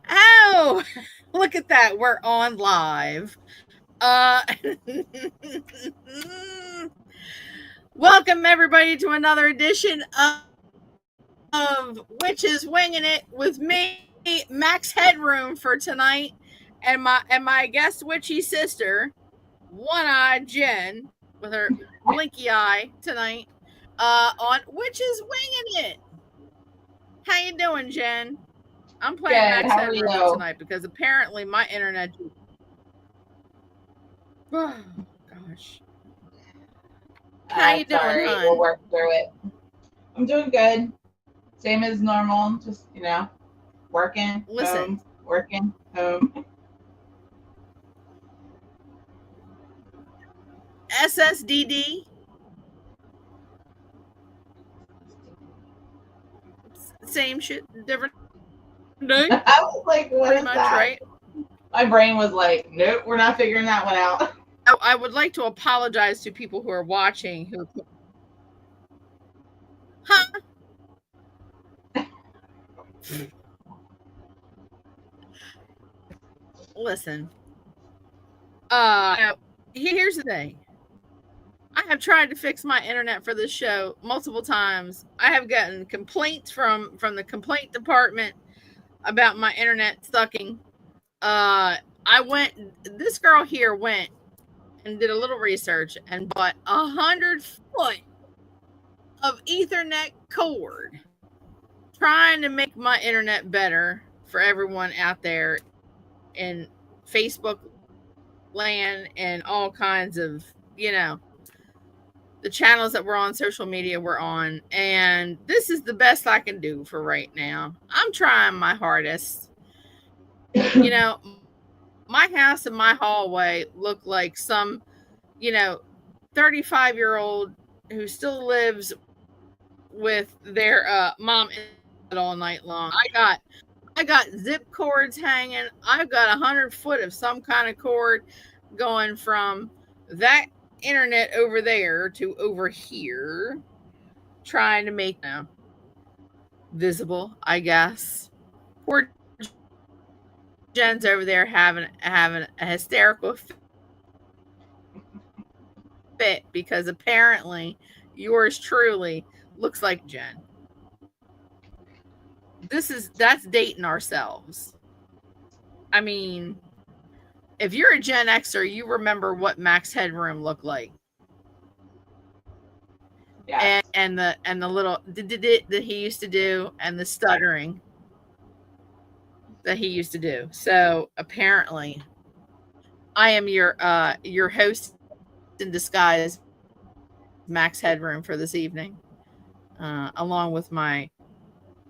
Oh, look at that. We're on live. Uh, welcome everybody to another edition of Witches Wingin' It with me, Max Headroom for tonight, and my guest witchy sister, One-Eyed Jen, with her blinky eye tonight, on Witches Wingin' It. How you doing, Jen? I'm playing Good. Max How are Headroom you? tonight because apparently my internet. Oh, gosh. How you It's all doing, right. We'll hun? work through it. I'm doing good. Same as normal. Just, working, Listen, home, working, home. SSDD, same shit, different day, I was like, what pretty is much, that? right? My brain was like, nope, we're not figuring that one out. I would like to apologize to people who are watching who, huh? Listen, here's the thing. I have tried to fix my internet for this show multiple times. I have gotten complaints from the complaint department about my internet sucking. I went. This girl here went and did a little research and bought 100 foot of Ethernet cord, trying to make my internet better for everyone out there in Facebook land and all kinds of, you know, the channels that we're on social media we're on. And this is the best I can do for right now. I'm trying my hardest. You know, my house and my hallway look like some, you know, 35-year-old who still lives with their mom all night long. I got zip cords hanging. I've got 100 foot of some kind of cord going from that internet over there to over here, trying to make them visible, I guess. Poor Jen's over there having a hysterical fit because apparently yours truly looks like Jen. That's dating ourselves. I mean, if you're a Gen Xer, you remember what Max Headroom looked like. Yes. And the little that he used to do and the stuttering that he used to do. So apparently I am your host in disguise, Max Headroom, for this evening, along with my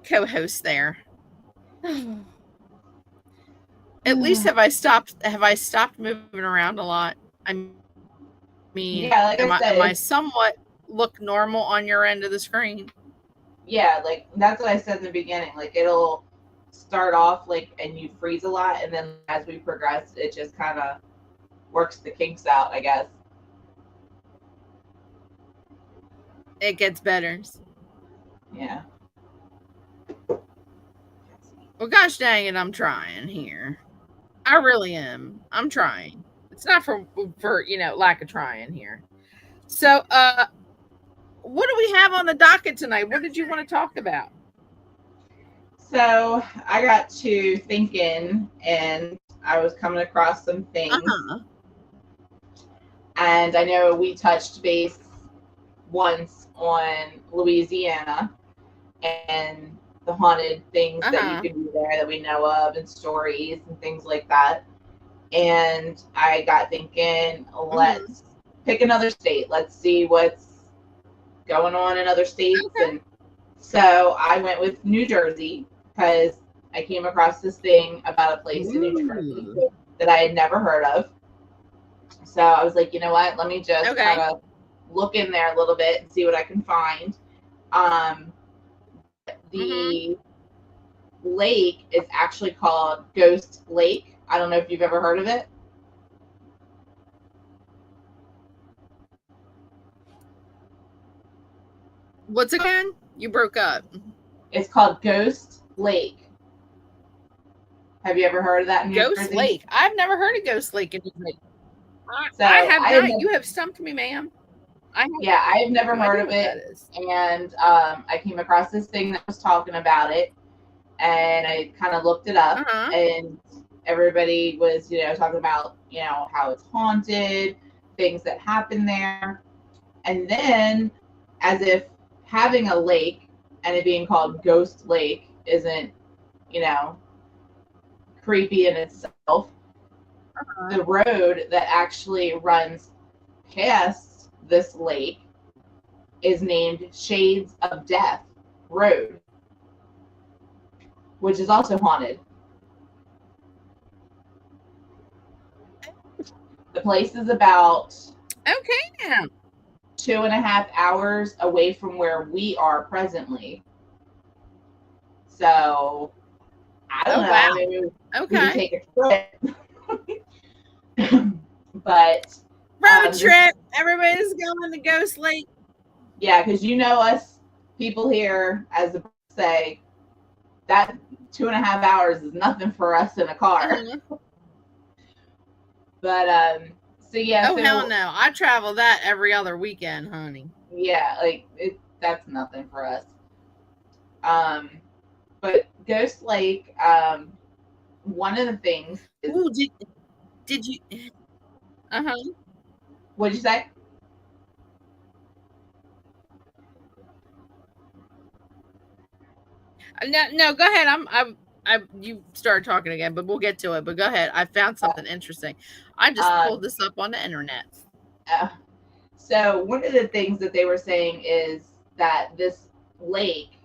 co-host there. At least have I stopped moving around a lot? I mean, Yeah, like am I I said, am I it's, somewhat look normal on your end of the screen? yeah, like that's what I said in the beginning. Like it'll start off like, and you freeze a lot. And then as we progress, it just kind of works the kinks out, I guess. It gets better. Yeah. Well, gosh dang it, I'm trying here. I really am. I'm trying. It's not for lack of trying here. So, what do we have on the docket tonight? What did you want to talk about? So I got to thinking and I was coming across some Uh things. huh. And I know we touched base once on Louisiana and the haunted things Uh that you huh. can do there that we know of and stories and things like that. And I got thinking, Mm-hmm. let's pick another state. Let's see what's going on in other states. Okay. And so I went with New Jersey because I came across this thing about a place in New Jersey Ooh. that I had never heard of. So I was like, you know what? Let me just kind Okay. of look in there a little bit and see what I can find. Um, Mm-hmm. the lake is actually called Ghost Lake. I don't know if you've ever heard of it. What's again? You broke up. It's called Ghost Lake. Have you ever heard of that in New Ghost Jersey? Lake. I've never heard of Ghost Lake in New Jersey. So I have I not. You have stumped me, ma'am. I have never no heard idea of what it, that is. and I came across this thing that was talking about it, and I kind of looked it up, and everybody was, talking about, how it's haunted, things that happen there, and then, as if having a lake and it being called Ghost Lake isn't, creepy in itself. The road that actually runs past this lake is named Shades of Death Road, which is also haunted. The place is about 2.5 hours away from where we are presently. So I don't know. Wow. Maybe we can take a trip. But road trip. Everybody's going to Ghost Lake. Yeah, because us people here, as the say, that 2.5 hours is nothing for us in a car. But so yeah. Oh, hell no. I travel that every other weekend, honey. Yeah, that's nothing for us. But Ghost Lake, one of the things is, ooh, did you what'd you say? No, go ahead. You started talking again, but we'll get to it. But go ahead. I found something interesting. I just pulled this up on the internet. So one of the things that they were saying is that this lake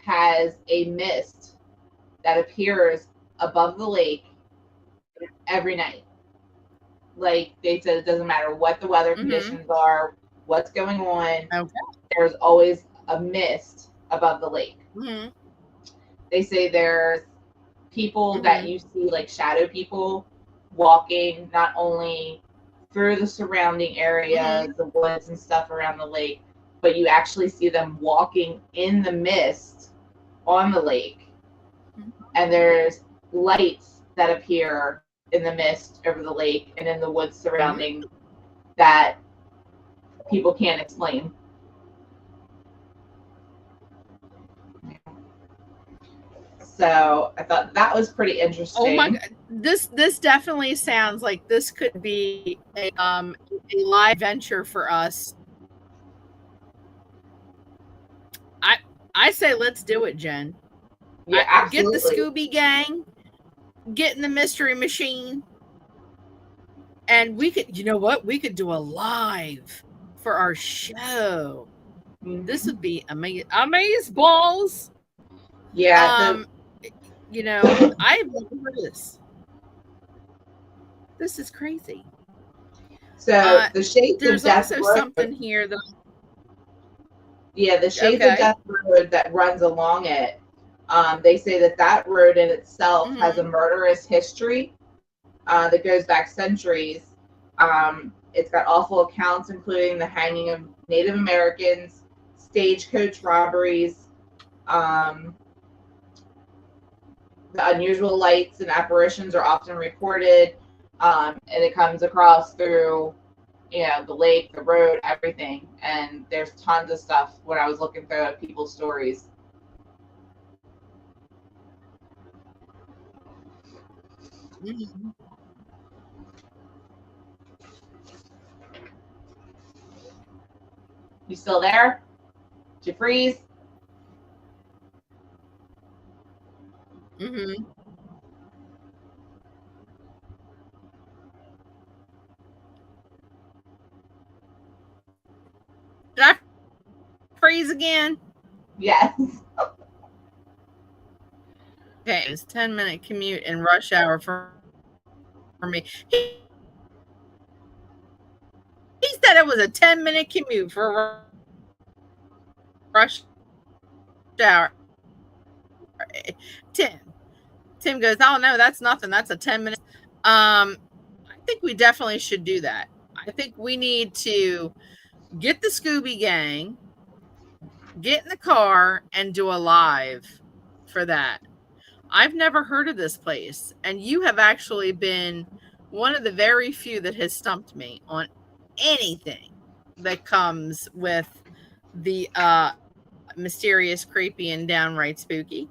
has a mist that appears above the lake every night. Like they said, it doesn't matter what the weather conditions are, what's going on. Okay. There's always a mist above the lake. They say there's people that you see, like shadow people, walking not only through the surrounding areas, the woods and stuff around the lake, but you actually see them walking in the mist on the lake. And there's lights that appear in the mist over the lake and in the woods surrounding that people can't explain. So I thought that was pretty interesting. Oh my God. This definitely sounds like this could be a live venture for us. I say let's do it, Jen. Yeah, absolutely. Get the Scooby Gang, get in the mystery machine, and we could, you know what? We could do a live for our show. This would be amaze balls. Yeah. I've never heard of this. This is crazy. So the Shades there's of Death also Road, something here that. Yeah, the Shades of Death Road that runs along it. They say that road in itself has a murderous history that goes back centuries. It's got awful accounts, including the hanging of Native Americans, stagecoach robberies, the unusual lights and apparitions are often reported, and it comes across through, the lake, the road, everything. And there's tons of stuff when I was looking through people's stories. You still there? Did you freeze? Did I freeze again? Yes. Okay, it's 10-minute commute in rush hour for me. He said it was a 10-minute commute for rush hour. Tim goes, oh no, that's nothing. That's a 10 minutes. I think we definitely should do that. I think we need to get the Scooby Gang, get in the car, and do a live for that. I've never heard of this place, and you have actually been one of the very few that has stumped me on anything that comes with the mysterious, creepy, and downright spooky.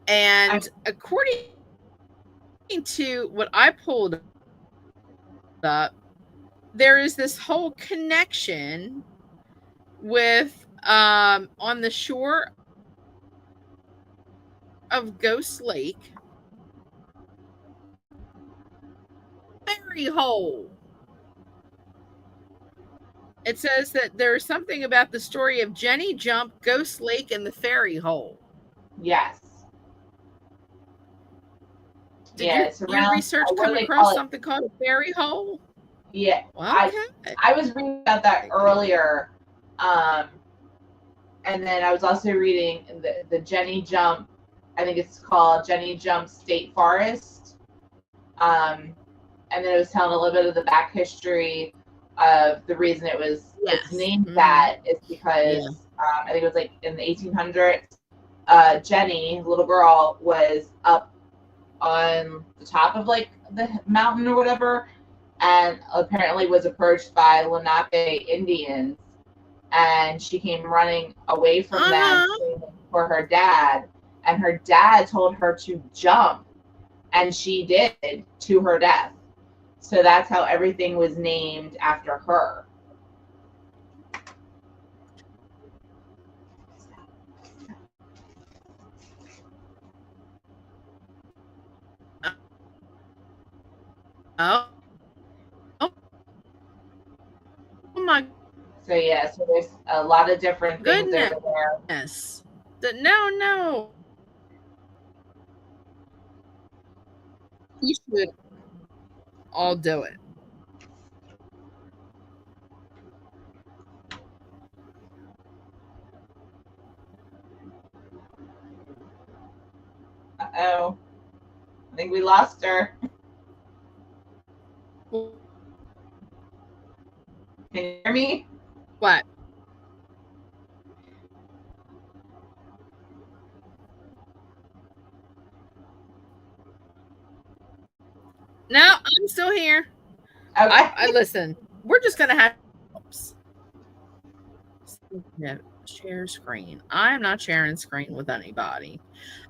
And I'm according to what I pulled up, there is this whole connection with on the shore of Ghost Lake, Fairy Hole. It says that there's something about the story of Jenny Jump, Ghost Lake, and the Fairy Hole. yes. Did Yeah, your it's around research what come do they across call it? something called a fairy hole? Yeah, Okay. I was reading about that earlier, um, and then I was also reading the Jenny Jump. I think it's called Jenny Jump State Forest, and then it was telling a little bit of the back history of the reason it's Yes. named that is Yeah. because I think it was like in the 1800s. Jenny, little girl, was up on the top of like the mountain or whatever, and apparently was approached by Lenape Indians, and she came running away from them Uh-huh. for her dad, and her dad told her to jump, and she did to her death. So that's how everything was named after her. Oh. Oh my So yeah, so there's a lot of different things over there. goodness. No. We should all do it. Oh, I think we lost her. Can you hear me? What? No, I'm still here. Okay. I listen. We're just gonna have no, share screen. I'm not sharing screen with anybody.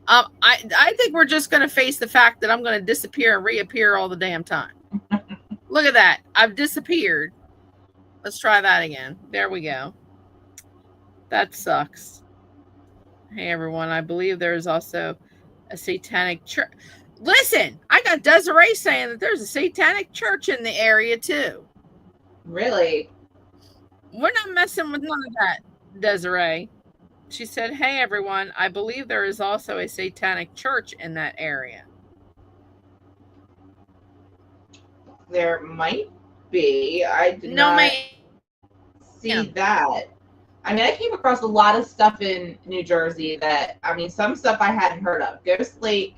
I think we're just gonna face the fact that I'm gonna disappear and reappear all the damn time. Look at that. I've disappeared. Let's try that again. There we go. That sucks. Hey everyone, I believe there is also a satanic church. Listen, I got Desiree saying that there's a satanic church in the area too. Really? We're not messing with none of that, Desiree. She said, "Hey everyone, I believe there is also a satanic church in that area." There might be. I did No, not ma'am. see that. I mean, I came across a lot of stuff in New Jersey that, I mean, some stuff I hadn't heard of. Ghost Lake,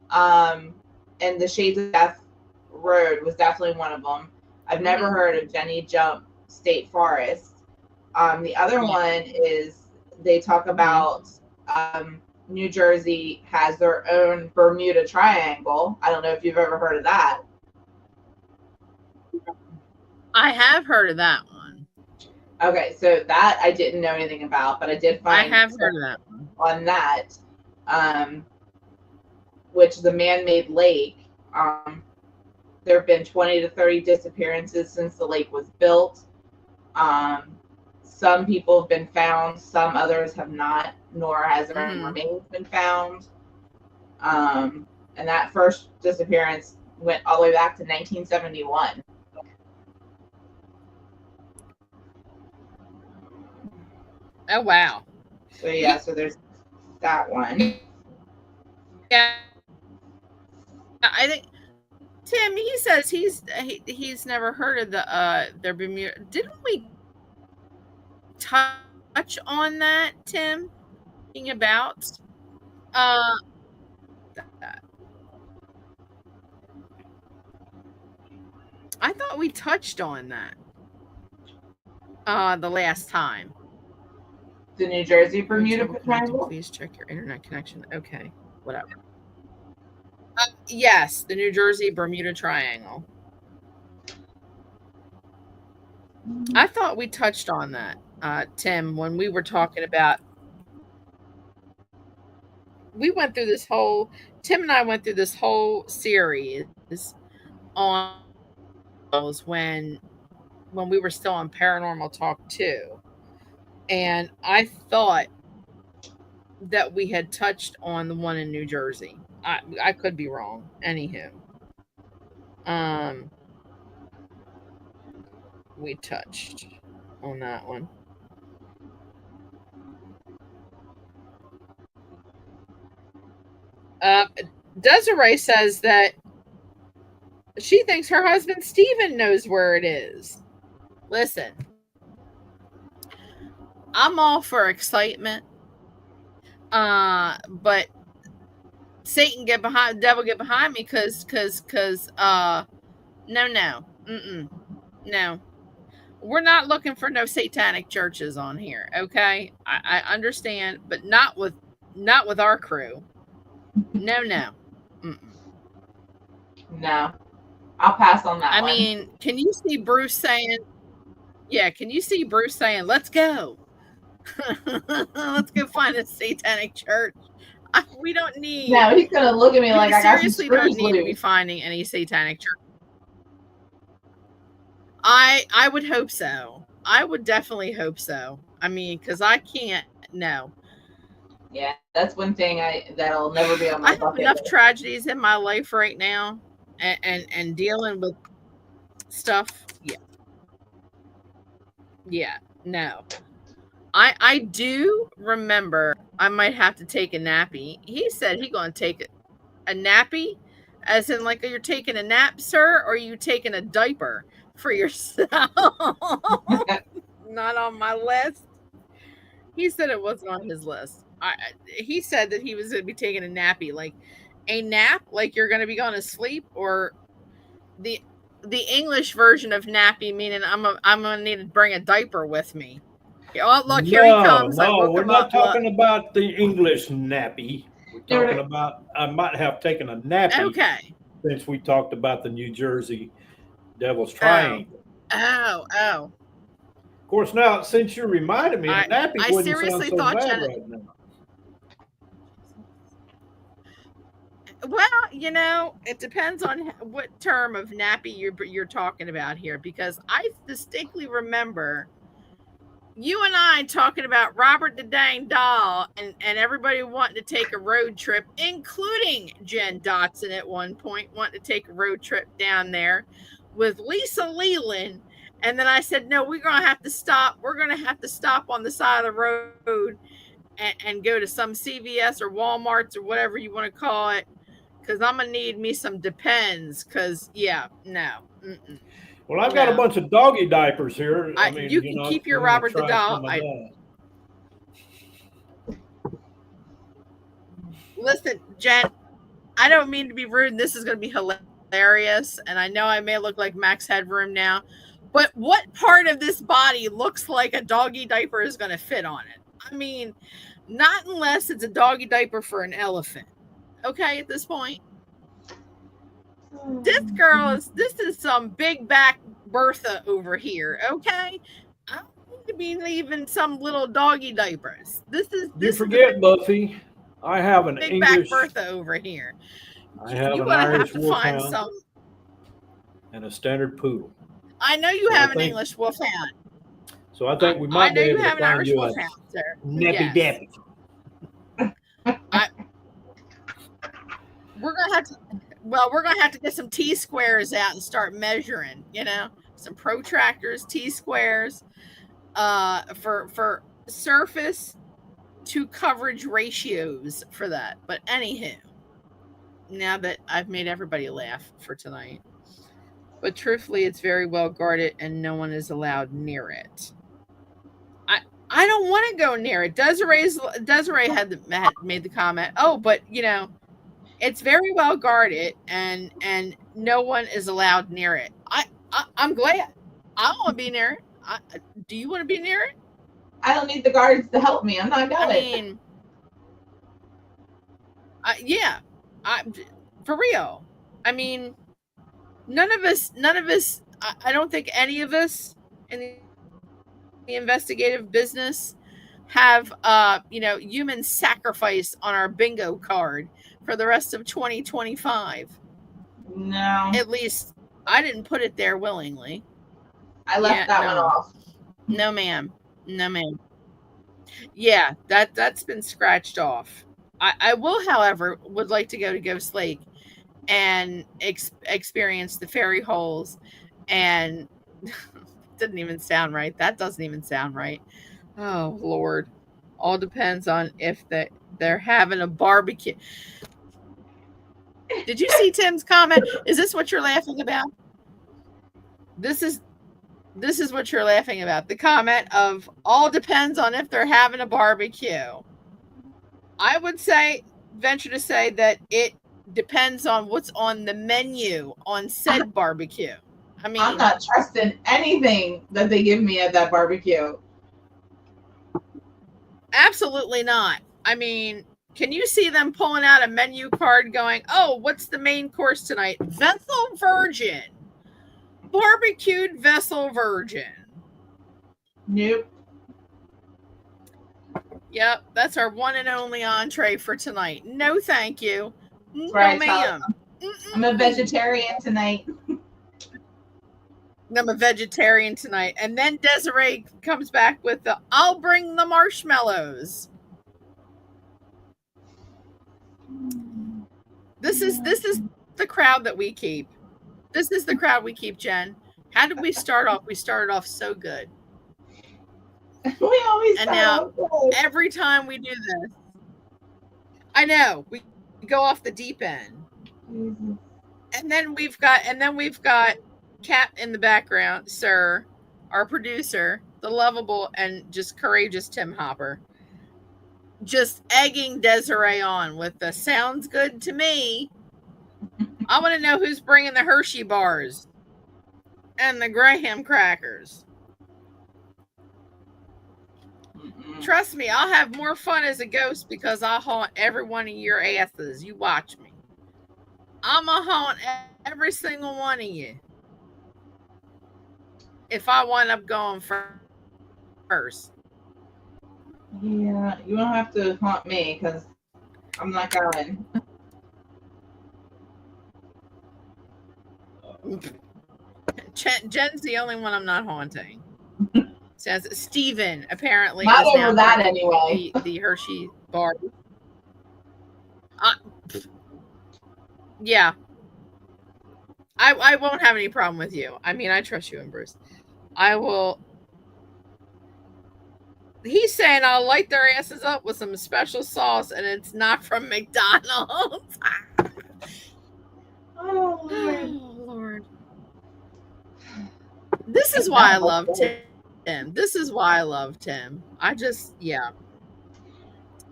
um, and the Shades of Death Road was definitely one of them. I've never heard of Jenny Jump State Forest. The other one is they talk about New Jersey has their own Bermuda Triangle. I don't know if you've ever heard of that. I have heard of that one. Okay, so that I didn't know anything about, but I did find I have heard of that one. on that, which is a man-made lake. There have been 20 to 30 disappearances since the lake was built. Some people have been found, some others have not, nor has their own remains been found. And that first disappearance went all the way back to 1971. Oh wow. So yeah, so there's that one. Yeah. I think Tim, he says he's never heard of the Bermuda. Didn't we touch on that, Tim? Thinking about that. I thought we touched on that the last time. The New Jersey Bermuda Triangle. Please check your internet connection. Okay. whatever. Yes, the New Jersey Bermuda Triangle. I thought we touched on that, Tim, when we were talking about. We went through this whole. Tim and I went through this whole series on when we were still on Paranormal Talk 2. And I thought that we had touched on the one in New Jersey. I could be wrong. Anywho. We touched on that one. Desiree says that she thinks her husband Steven knows where it is. Listen, I'm all for excitement. But Satan get behind, devil get behind me, cause no, no. We're not looking for no satanic churches on here, okay? I understand, but not with our crew. No. No. I'll pass on that one. I mean, can you see Bruce saying, let's go. Let's go find a satanic church. We don't need. No, he's gonna look at me like I got some screws don't need loose. to be finding any satanic church. I would hope so. I would definitely hope so. I mean, because I can't. No. Yeah, that's one thing that'll never be on my bucket list. I have enough tragedies in my life right now, and dealing with stuff. Yeah. No. I do remember I might have to take a nappy. He said he's going to take a nappy, as in like you're taking a nap, sir, or are you taking a diaper for yourself? Not on my list. He said it wasn't on his list. He said that he was going to be taking a nappy, like a nap, like you're going to be going to sleep, or the English version of nappy, meaning I'm going to need to bring a diaper with me. Oh, look, here he comes. No, we're not talking about the English nappy. We're talking about, I might have taken a nappy. Okay. Since we talked about the New Jersey Devil's Triangle. Oh. Of course, now, since you reminded me, a nappy wouldn't sound so bad right now. Well, it depends on what term of nappy you're talking about here, because I distinctly remember you and I talking about Robert the Dang Doll and everybody wanting to take a road trip, including Jen Dotson at one point wanting to take a road trip down there with Lisa Leland. And then I said, no, we're going to have to stop. We're going to have to stop on the side of the road and go to some CVS or Walmart's or whatever you want to call it, because I'm going to need me some Depends, because, no. Well, I've got a bunch of doggy diapers here. I mean, you can keep your Robert the Doll. Listen, Jen, I don't mean to be rude. This is going to be hilarious, and I know I may look like Max Headroom now, but what part of this body looks like a doggy diaper is going to fit on it? I mean, not unless it's a doggy diaper for an elephant. Okay, at this point. This is some big back Bertha over here, okay? I don't need to be leaving some little doggy diapers. You forget, Buffy. I have an big English back Bertha over here. I have You're an gonna Irish have to find wolfhound some. and a standard poodle. I know you have an English wolfhound. So I think we might be able to find Irish you a nappy dappy. We're gonna have to get some T-squares out and start measuring, some protractors, T-squares, for surface to coverage ratios for that. But anywho, now that I've made everybody laugh for tonight, but truthfully, it's very well guarded and no one is allowed near it. I don't want to go near it. Desiree had made the comment. Oh, but it's very well guarded and no one is allowed near it. I'm glad. I want to be near it. Do you want to be near it? Yeah, for real. I mean, none of us. I don't think any of us in the investigative business have human sacrifice on our bingo card for the rest of 2025. No. At least I didn't put it there willingly. I left that one off. No, ma'am. No, ma'am. Yeah, that's been scratched off. I will, however, would like to go to Ghost Lake and experience the fairy holes. And didn't even sound right. That doesn't even sound right. Oh Lord, all depends on if they're having a barbecue. Did you see Tim's comment? Is this what you're laughing about? This is what you're laughing about. The comment of all depends on if they're having a barbecue. I would venture to say that it depends on what's on the menu on said barbecue. I mean, I'm not trusting anything that they give me at that barbecue. Absolutely not. I mean, can you see them pulling out a menu card going, oh, what's the main course tonight? Vessel Virgin. Barbecued Vessel Virgin. Nope. Yep, that's our one and only entree for tonight. No, thank you. No, right, ma'am. I'm a vegetarian tonight. I'm a vegetarian tonight. And then Desiree comes back with I'll bring the marshmallows. This is the crowd that we keep. This is the crowd we keep, Jen. How did we start off? We started off so good. We always and now every time we do this, I know we go off the deep end. Mm-hmm. And then we've got Kat in the background, sir, our producer, the lovable and just courageous Tim Hopper, just egging Desiree on with the sounds good to me. I want to know who's bringing the Hershey bars and the Graham crackers. Trust me, I'll have more fun as a ghost because I'll haunt every one of your asses. You watch me. I'm going to haunt every single one of you. If I wind up going first. Yeah, you don't have to haunt me because I'm not going. Jen's the only one I'm not haunting. Says Steven apparently not is over that anyway. The Hershey bar. Yeah. I won't have any problem with you. I mean, I trust you and Bruce. I will. He's saying I'll light their asses up with some special sauce, and it's not from McDonald's. Oh, Lord. This is why I love Tim. This is why I love Tim. Yeah.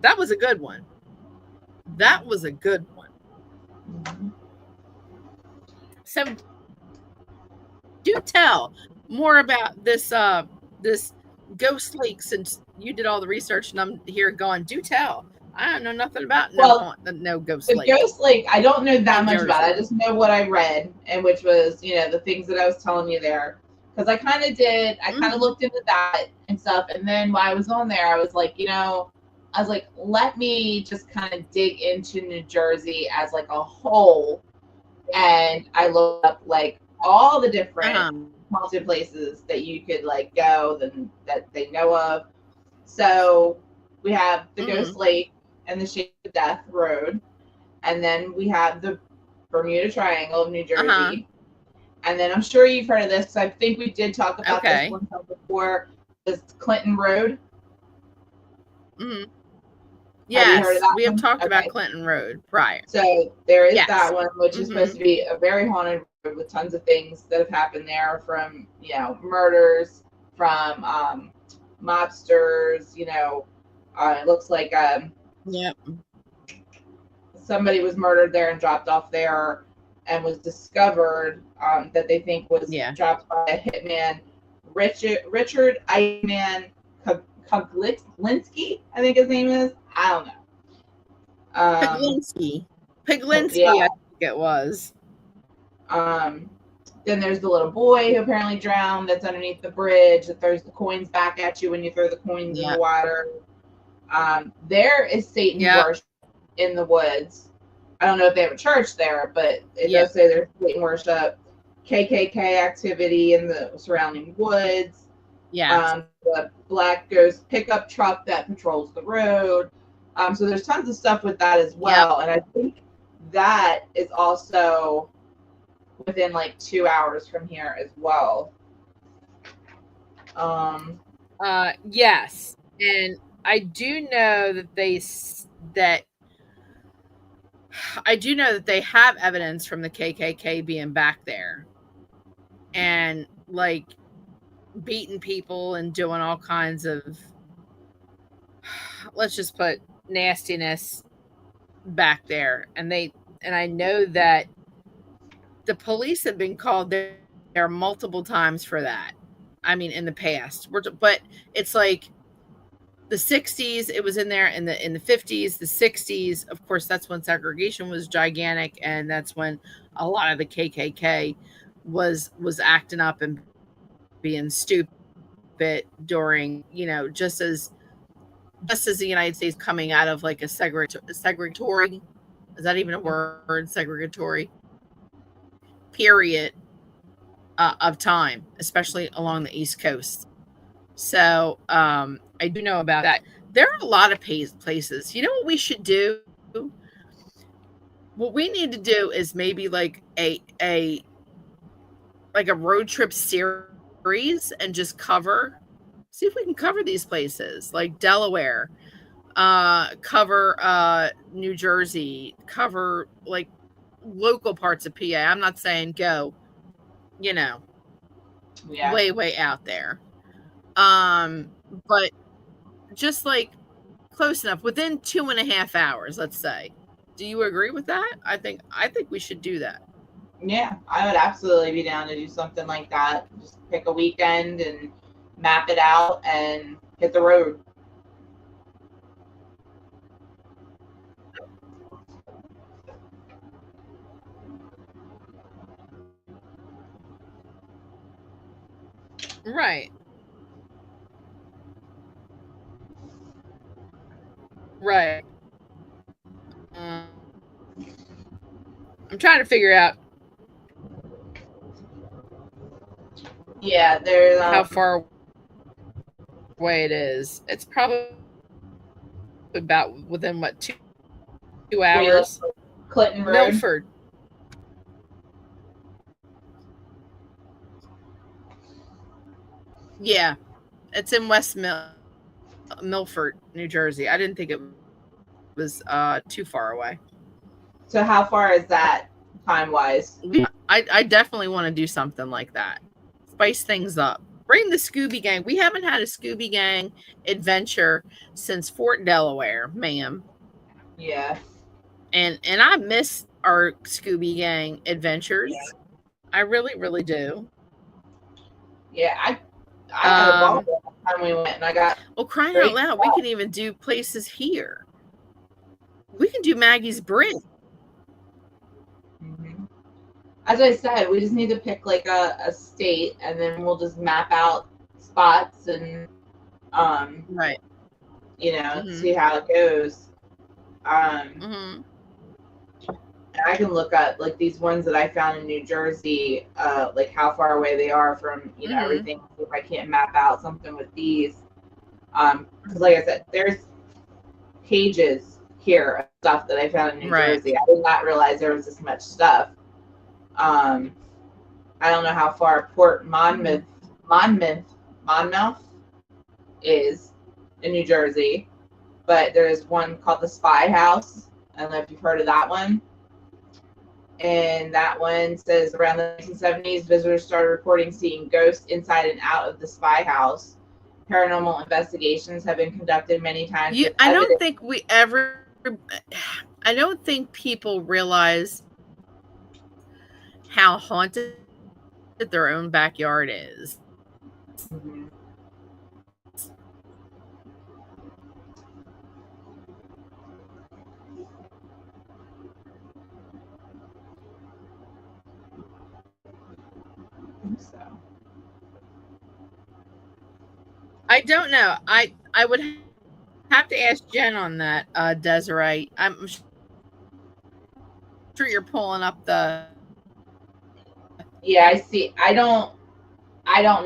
That was a good one. That was a good one. Mm-hmm. So, do tell more about this Ghost Lake, since you did all the research and I'm here going, do tell. I don't know nothing about no Ghost Lake. Ghost Lake, I don't know that much about it. I just know what I read, and which was, the things that I was telling you there. Because I kind of looked into that and stuff. And then while I was on there, I was like, let me just kind of dig into New Jersey as like a whole. And I looked up like all the different haunted places that you could like go that they know of. So we have the Ghost Lake and the Shape of Death Road. And then we have the Bermuda Triangle of New Jersey. And then I'm sure you've heard of this because I think we did talk about this one time before. This Clinton Road. Mm-hmm. Yes, we have talked about Clinton Road prior. So there is that one, which is supposed to be a very haunted road with tons of things that have happened there, from murders, from mobsters. It looks like somebody was murdered there and dropped off there, and was discovered that they think was dropped by a hitman, Richard Eichmann Kuklinski, I think his name is. I don't know. Piglinski, Yeah. I think it was. Then there's the little boy who apparently drowned that's underneath the bridge that throws the coins back at you when you throw the coins in the water. There is Satan worship in the woods. I don't know if they have a church there, but it does say there's Satan worship, KKK activity in the surrounding woods. The black ghost pickup truck that patrols the road. So there's tons of stuff with that as well. And I think that is also within like 2 hours from here as well. Yes, and I do know that they have evidence from the KKK being back there and like beating people and doing all kinds of, let's just put, nastiness back there. And I know that the police have been called there multiple times for that. I mean, in the past, but it's like the 60s, it was in there in the 50s, the 60s. Of course, that's when segregation was gigantic, and that's when a lot of the KKK was acting up and being stupid during, just as the United States coming out of like a segregatory, is that even a word? Segregatory period of time, especially along the East Coast. So I do know about that. There are a lot of places. You know what we should do? What we need to do is maybe like a road trip series and just see if we can cover these places like Delaware, cover New Jersey, cover like local parts of PA. I'm not saying go, way out there. But just like close enough within 2.5 hours, let's say. Do you agree with that? I think we should do that. Yeah, I would absolutely be down to do something like that. Just pick a weekend and map it out and hit the road. Right. Right. I'm trying to figure out. Yeah, there's how far away it is. It's probably about within what, 2 hours. Clinton Road. Milford. Yeah, it's in West Milford, New Jersey. I didn't think it was too far away. So how far is that time-wise? I definitely want to do something like that. Spice things up. Bring the Scooby Gang. We haven't had a Scooby Gang adventure since Fort Delaware, ma'am. Yeah. And I miss our Scooby Gang adventures. Yeah. I really, really do. Yeah, I had a ball the time we went, and I got. Well, crying out loud, we can even do places here. We can do Maggie's Bridge. Mm-hmm. As I said, we just need to pick like a state, and then we'll just map out spots and right. See how it goes. I can look up like these ones that I found in New Jersey, like how far away they are from everything. See if I can't map out something with these, because like I said, there's pages here of stuff that I found in New Jersey. I did not realize there was this much stuff. I don't know how far Port Monmouth is in New Jersey, but there's one called the Spy House. I don't know if you've heard of that one. And that one says around the 1970s, visitors started reporting seeing ghosts inside and out of the Spy House. Paranormal investigations have been conducted many times. I don't think people realize how haunted their own backyard is. Mm-hmm. So I don't know. I would have to ask Jen on that, Desiree. I'm sure you're pulling up the. yeah, I see. I don't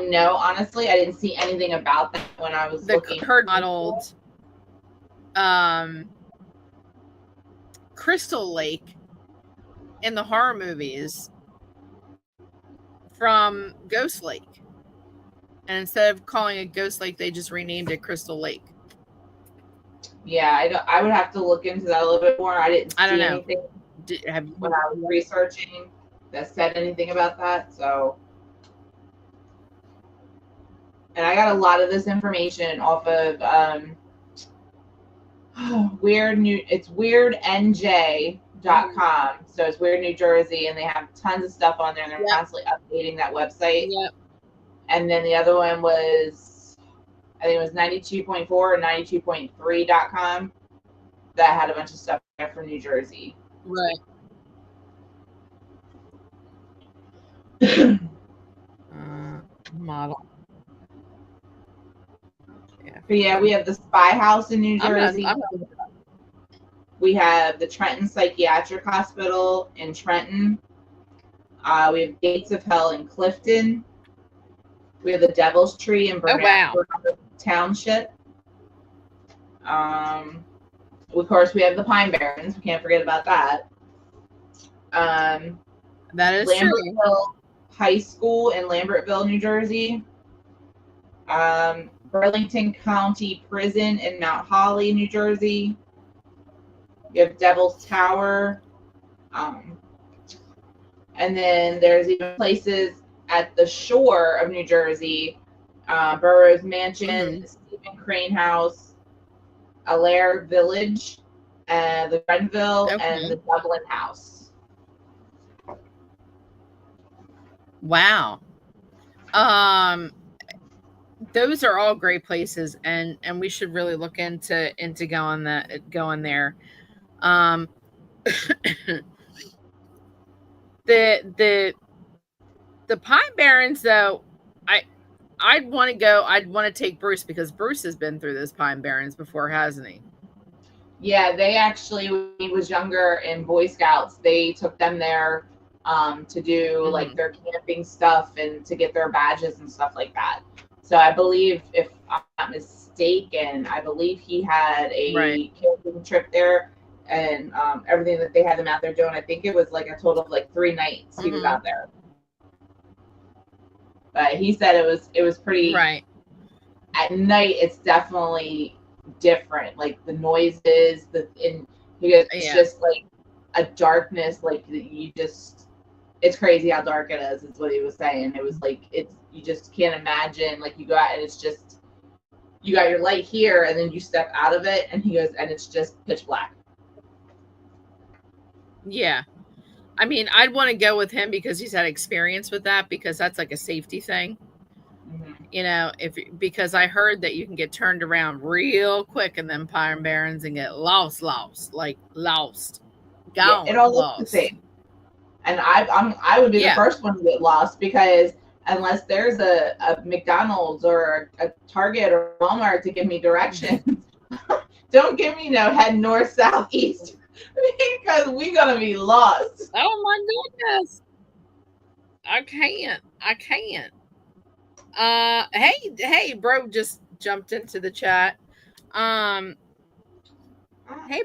know. Honestly, I didn't see anything about that when I was looking. Her modeled Crystal Lake in the horror movies from Ghost Lake. And instead of calling it Ghost Lake, they just renamed it Crystal Lake. Yeah, I would have to look into that a little bit more. I didn't see anything when I was researching that said anything about that. So, and I got a lot of this information off of it's weirdnj.com. So it's Weird New Jersey, and they have tons of stuff on there, and they're constantly updating that website. Yep. And then the other one was, I think it was 92.4 or 92.3.com that had a bunch of stuff there from New Jersey. Right. Model. Yeah. But yeah, we have the Spy House in New Jersey. We have the Trenton Psychiatric Hospital in Trenton. We have Gates of Hell in Clifton. We have the Devil's Tree in Bernard Township. Of course, we have the Pine Barrens. We can't forget about that. That is Lambertville High School in Lambertville, New Jersey. Burlington County Prison in Mount Holly, New Jersey. You have Devil's Tower. And then there's even places at the shore of New Jersey. Burroughs Mansion, Stephen Crane House, Allaire Village, the Grenville, and the Dublin House. Wow. Those are all great places, and we should really look into going there. The Pine Barrens, though, I'd want to go. I'd want to take Bruce, because Bruce has been through those Pine Barrens before, hasn't he? Yeah, they actually, when he was younger in Boy Scouts, they took them there to do like their camping stuff and to get their badges and stuff like that. So I believe, if I'm not mistaken, I believe he had a camping trip there, and everything that they had them out there doing. I think it was like a total of like 3 nights he was out there. But he said it was pretty. Right. At night, it's definitely different. Like the noises, it's just like a darkness. Like it's crazy how dark it is. Is what he was saying. It was like you just can't imagine. Like you go out and it's just, you got your light here, and then you step out of it, and he goes, and it's just pitch black. Yeah. I mean, I'd want to go with him because he's had experience with that, because that's like a safety thing. You know, because I heard that you can get turned around real quick in them Pine Barrens and get lost, gone. Yeah, it all looks the same. And I would be the first one to get lost, because unless there's a McDonald's or a Target or Walmart to give me directions, don't give me no head north, south, east, because we're gonna be lost. Oh my goodness, I can't. Hey, bro, just jumped into the chat. Hey,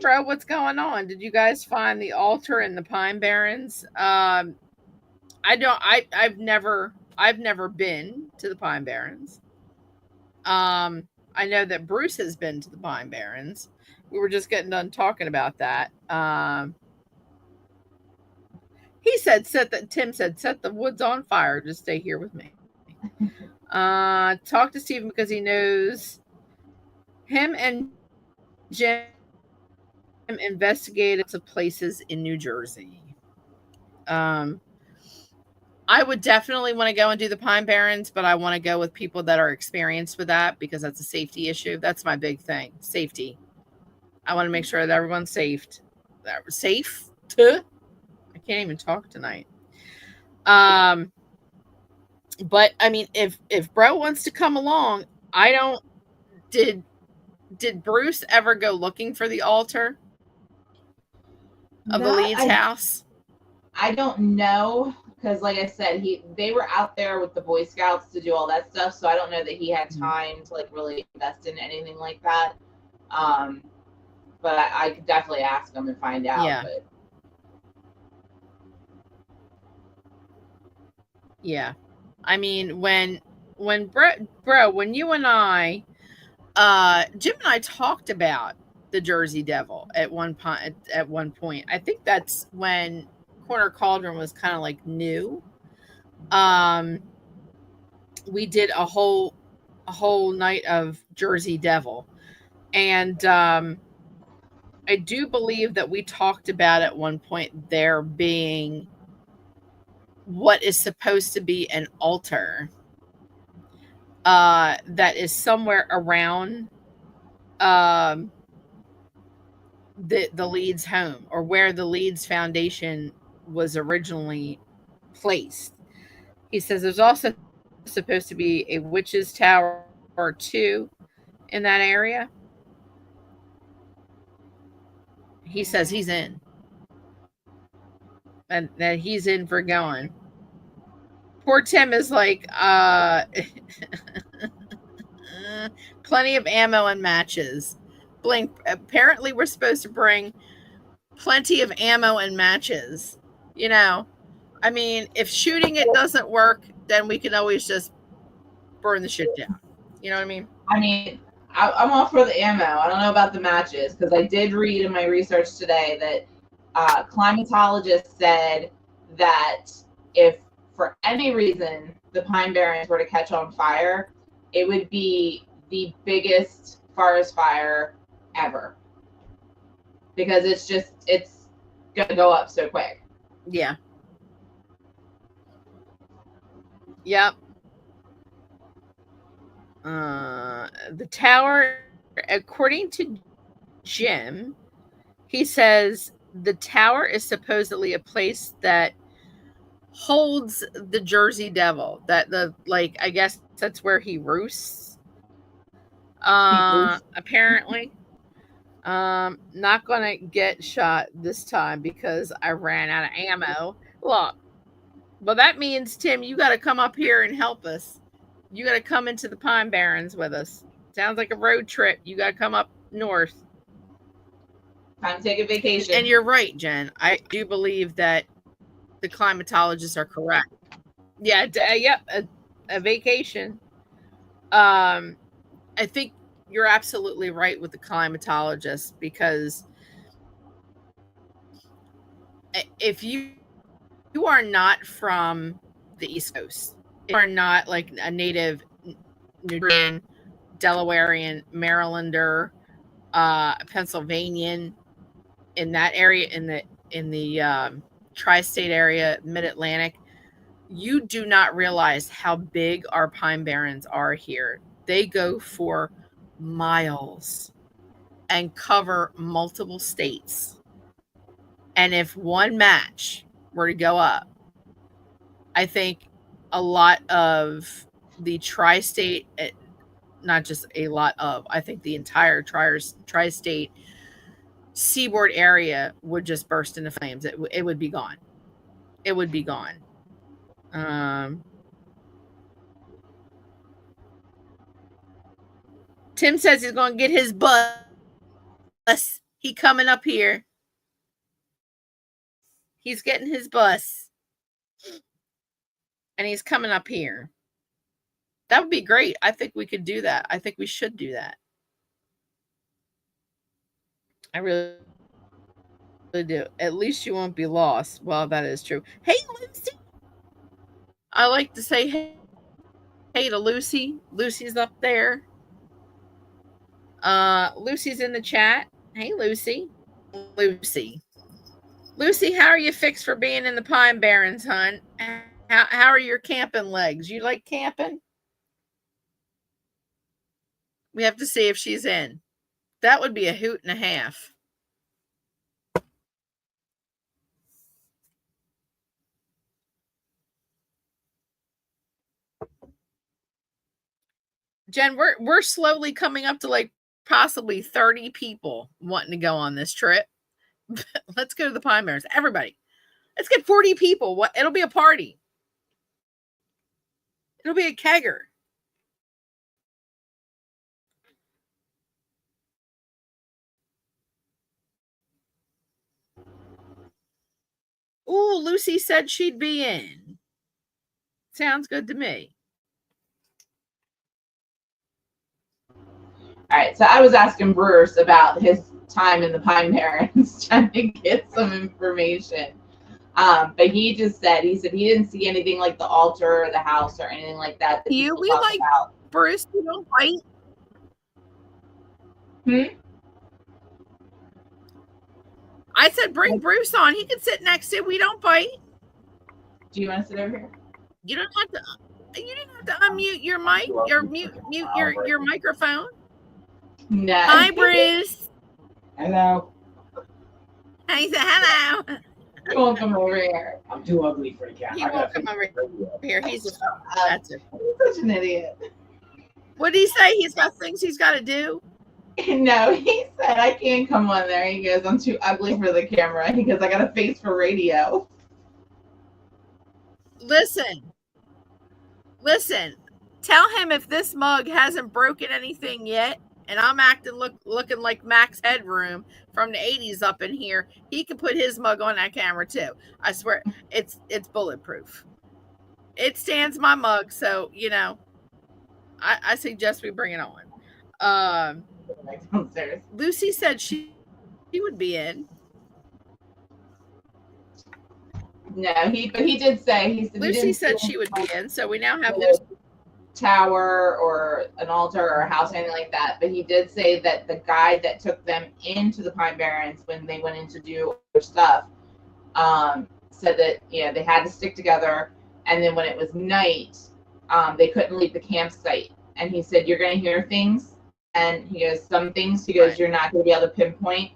bro, what's going on? Did you guys find the altar in the Pine Barrens? I've never been to the Pine Barrens. I know that Bruce has been to the Pine Barrens. We were just getting done talking about that. Tim said, set the woods on fire. Just stay here with me. Talk to Stephen, because he knows him and Jim investigated some places in New Jersey. I would definitely want to go and do the Pine Barrens, but I want to go with people that are experienced with that, because that's a safety issue. That's my big thing. Safety. I want to make sure that everyone's safe. I can't even talk tonight. But I mean, if bro wants to come along, I don't. Did Bruce ever go looking for the altar of the That Leeds house? I don't know, because like I said, they were out there with the Boy Scouts to do all that stuff, so I don't know that he had time to like really invest in anything like that. But I could definitely ask him and find out. Yeah. But Yeah. I mean, when bro, when you and I, Jim and I talked about the Jersey Devil at one point. At one point, I think that's when Corner Cauldron was kind of like new. Um, we did a whole night of Jersey Devil, and I do believe that we talked about at one point there being what is supposed to be an altar that is somewhere around the Leeds home, or where the Leeds Foundation was originally placed. He says there's also supposed to be a witch's tower too in that area. He says he's in, and that he's in for going. Poor Tim is like, plenty of ammo and matches. Blink. Apparently, we're supposed to bring plenty of ammo and matches. You know, I mean, if shooting it doesn't work, then we can always just burn the shit down. You know what I mean? I mean, I'm all for the ammo. I don't know about the matches, because I did read in my research today that climatologists said that if for any reason the Pine Barrens were to catch on fire, it would be the biggest forest fire ever, because it's gonna go up so quick. Yeah. Yep. The tower, according to Jim, he says the tower is supposedly a place that holds the Jersey Devil. That the like, I guess that's where he roosts. Apparently. Not gonna get shot this time because I ran out of ammo. Look, well, that means, Tim, you got to come up here and help us. You got to come into the Pine Barrens with us. Sounds like a road trip. You got to come up north. Time to take a vacation. And you're right, Jen. I do believe that the climatologists are correct. Yeah, yep, a vacation. I think you're absolutely right with the climatologists, because if you are not from the East Coast, if you are not like a native New Jersey, Delawarean, Marylander, Pennsylvanian, in that area, in the tri-state area, Mid-Atlantic, you do not realize how big our Pine Barrens are here. They go for miles and cover multiple states. And if one match were to go up, I think a lot of the tri-state, not just a lot of, I think the entire tri-state seaboard area would just burst into flames. It would be gone. It would be gone. Tim says he's going to get his bus. He coming up here. He's getting his bus. And he's coming up here. That would be great. I think we could do that. I think we should do that. I really do. At least you won't be lost. Well, that is true. Hey, Lucy. I like to say hey to Lucy. Lucy's up there. Lucy's in the chat. Hey, Lucy. Lucy, how are you fixed for being in the Pine Barrens, hon? How are your camping legs? You like camping? We have to see if she's in. That would be a hoot and a half. Jen, we're slowly coming up to like possibly 30 people wanting to go on this trip. Let's go to the Pine Barrens. Everybody. Let's get 40 people. What? It'll be a party. It'll be a kegger. Ooh, Lucy said she'd be in. Sounds good to me. All right, so I was asking Bruce about his time in the Pine Barrens, trying to get some information. But he just said he didn't see anything like the altar or the house or anything like that. We like about. Bruce. You don't bite. I said bring Bruce on. He can sit next to. We don't bite. Do you want to sit over here? You don't have to. You didn't have to unmute your mic or mute your microphone. No. Hi, Bruce. Hello. He said hello. He won't come over here. I'm too ugly for the camera. He won't come over here. He's just that's it. He's such an idiot. What did he say? He's got things he's got to do. No, he said I can't come on there. He goes, I'm too ugly for the camera. He goes, I got a face for radio. Listen. Tell him if this mug hasn't broken anything yet, and I'm looking like Max Headroom from the 80s up in here, he can put his mug on that camera too. I swear, it's bulletproof. It stands my mug, so I suggest we bring it on. Lucy said she would be in. No, he did say Lucy said she would be in, so we now have Lucy. Tower or an altar or a house, anything like that. But he did say that the guide that took them into the Pine Barrens when they went in to do their stuff said that they had to stick together, and then when it was night, they couldn't leave the campsite. And he said, you're going to hear things, and he goes, some things, he goes, you're not going to be able to pinpoint,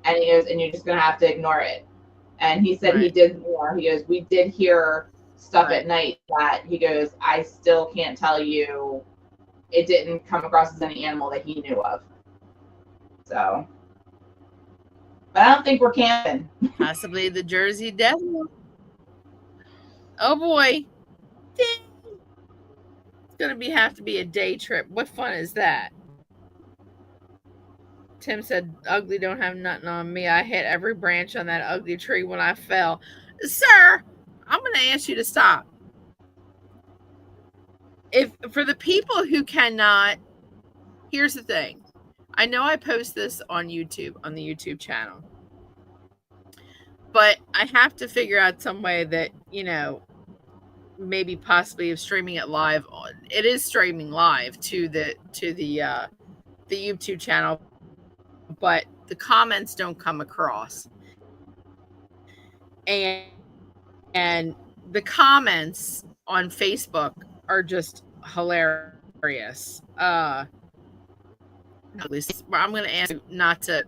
and he goes, and you're just going to have to ignore it. And he said he did, he goes, we did hear stuff at night that he goes, I still can't tell you, it didn't come across as any animal that he knew of. So, but I don't think we're camping. Possibly the Jersey Devil. Oh boy. Ding. It's going to have to be a day trip. What fun is that? Tim said, ugly don't have nothing on me. I hit every branch on that ugly tree when I fell. Sir, I'm going to ask you to stop. If for the people who cannot, here's the thing. I know I post this on YouTube, on the YouTube channel. But I have to figure out some way that, maybe possibly of streaming it live. It is streaming live to the YouTube channel, but the comments don't come across. And the comments on Facebook are just hilarious. I'm going to ask you not to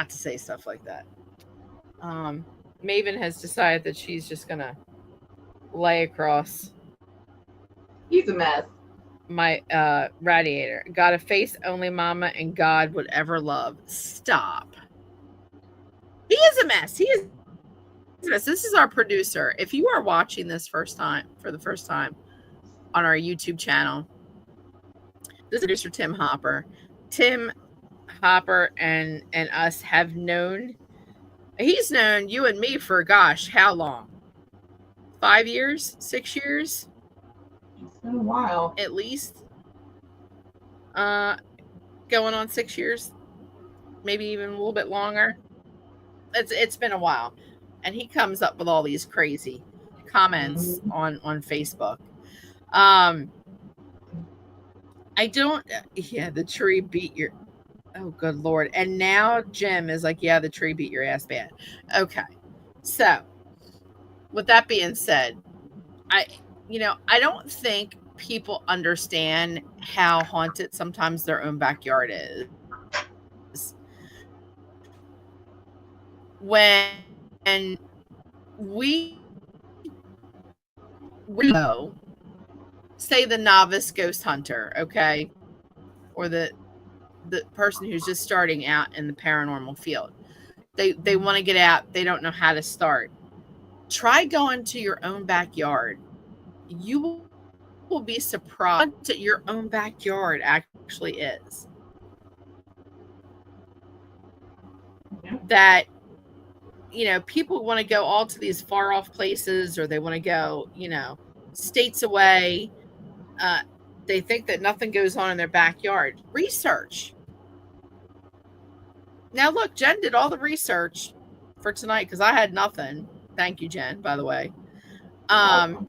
say stuff like that. Maven has decided that she's just going to lay across. He's a mess. My radiator. Got a face only mama and God would ever love. Stop. He is a mess. This is our producer. If you are watching this for the first time on our YouTube channel, this is producer Tim Hopper. Tim Hopper and us have known. He's known you and me for gosh, how long? 5 years? 6 years? It's been a while. At least. Going on 6 years. Maybe even a little bit longer. It's been a while. And he comes up with all these crazy comments on Facebook. The tree beat your, oh good Lord. And now Jim is like, the tree beat your ass bad. Okay. So with that being said, I don't think people understand how haunted sometimes their own backyard is. When we know say the novice ghost hunter, okay, or the person who's just starting out in the paranormal field. They want to get out, they don't know how to start. Try going to your own backyard. You will be surprised what your own backyard actually is. Yeah. That, you know, people want to go all to these far off places, or they want to go, you know, states away. They think that nothing goes on in their backyard. Research. Now, look, Jen did all the research for tonight because I had nothing. Thank you, Jen, by the way. And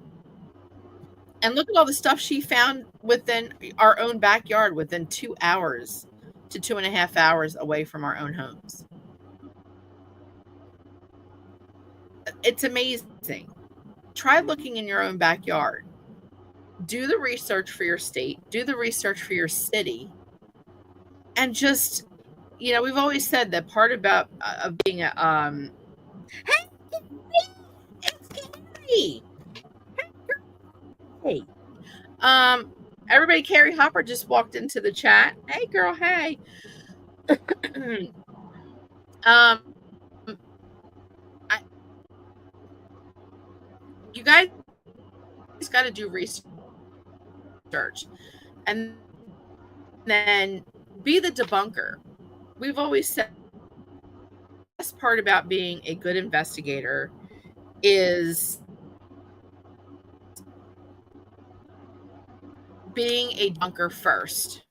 look at all the stuff she found within our own backyard within 2 hours to 2.5 hours away from our own homes. It's amazing. Try looking in your own backyard. Do the research for your state. Do the research for your city. And just, you know, we've always said that part about being a hey, it's Carrie. Hey, everybody, Carrie Hopper just walked into the chat. Hey, girl. Hey. You guys got to do research and then be the debunker. We've always said the best part about being a good investigator is being a debunker first.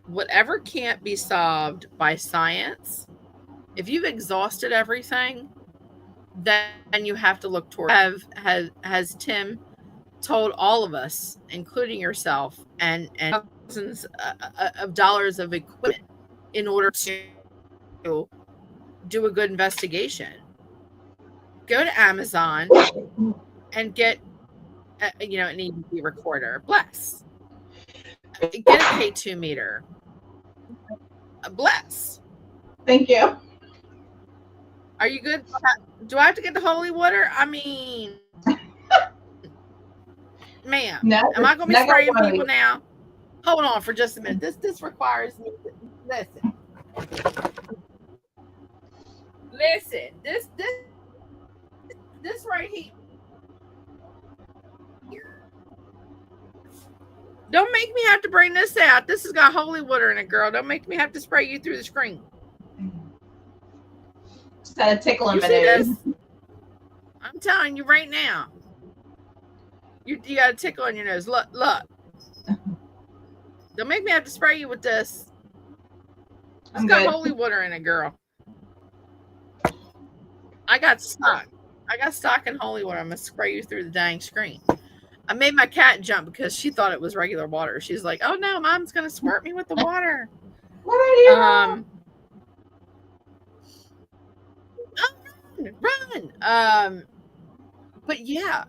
Whatever can't be solved by science, if you've exhausted everything, then you have to look toward. Has Tim told all of us, including yourself, and thousands of dollars of equipment in order to do a good investigation? Go to Amazon and get an EVP recorder. Bless. Get a K2 meter. Bless. Thank you. Are you good? Do I have to get the holy water? I mean, ma'am, No, am I going to be spraying people now? Hold on for just a minute. This requires me to listen. Listen, this right here. Don't make me have to bring this out. This has got holy water in it, girl. Don't make me have to spray you through the screen. Just had a tickle in You my see nose. this? I'm telling you right now. You got a tickle in your nose. Look. Don't make me have to spray you with this. It's got holy water in it, girl. I got stock in holy water. I'm going to spray you through the dang screen. I made my cat jump because she thought it was regular water. She's like, "Oh no, Mom's gonna squirt me with the water." What are you? Run. But yeah,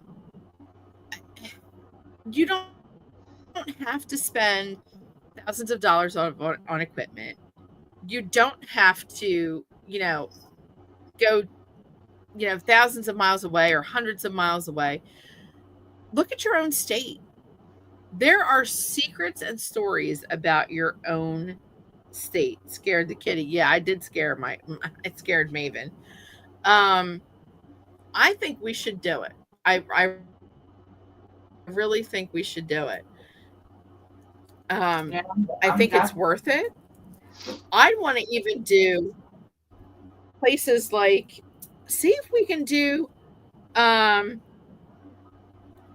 you don't have to spend thousands of dollars on equipment. You don't have to, go, thousands of miles away or hundreds of miles away. Look at your own state. There are secrets and stories about your own state. Scared the kitty. Yeah, I did scare it scared Maven. I think we should do it. I really think we should do it. I think it's worth it. I'd want to even do places like, see if we can do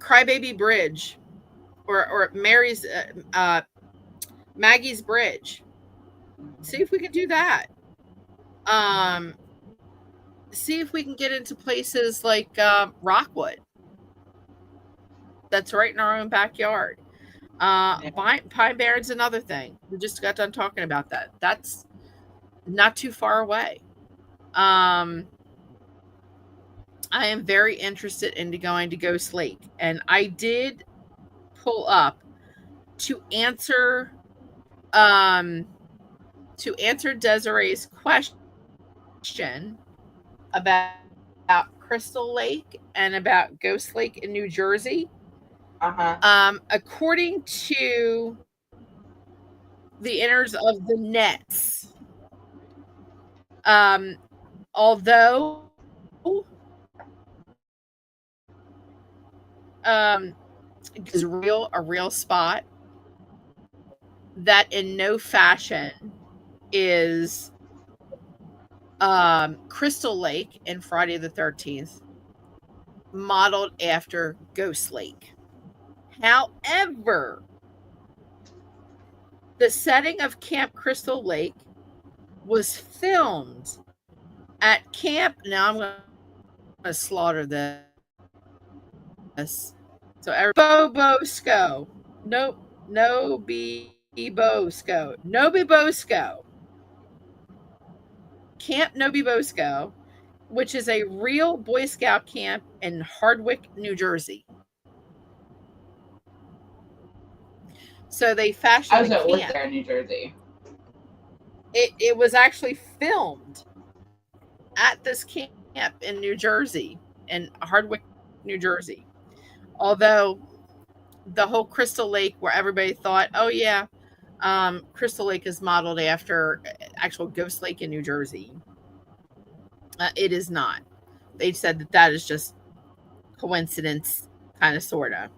Crybaby Bridge or Maggie's Bridge. See if we can do that. See if we can get into places like Rockwood. That's right in our own backyard. Pine Barren's another thing. We just got done talking about that. That's not too far away. I am very interested in going to Ghost Lake, and I did pull up to answer Desiree's question about Crystal Lake and about Ghost Lake in New Jersey. According to the inners of the nets, although is a real spot that in no fashion is Crystal Lake in Friday the 13th, modeled after Ghost Lake. However, the setting of Camp Crystal Lake was filmed at Camp. Now I'm going to slaughter this. So, Bosco. Nope. No Bosco. Nobi Bosco. Camp Nobi Bosco, which is a real Boy Scout camp in Hardwick, New Jersey. So they fashioned the camp. Was there in New Jersey? It was actually filmed at this camp in New Jersey, in Hardwick, New Jersey. Although the whole Crystal Lake, where everybody thought, oh yeah, Crystal Lake is modeled after actual Ghost Lake in New Jersey. It is not. They said that is just coincidence, kind of, sort of,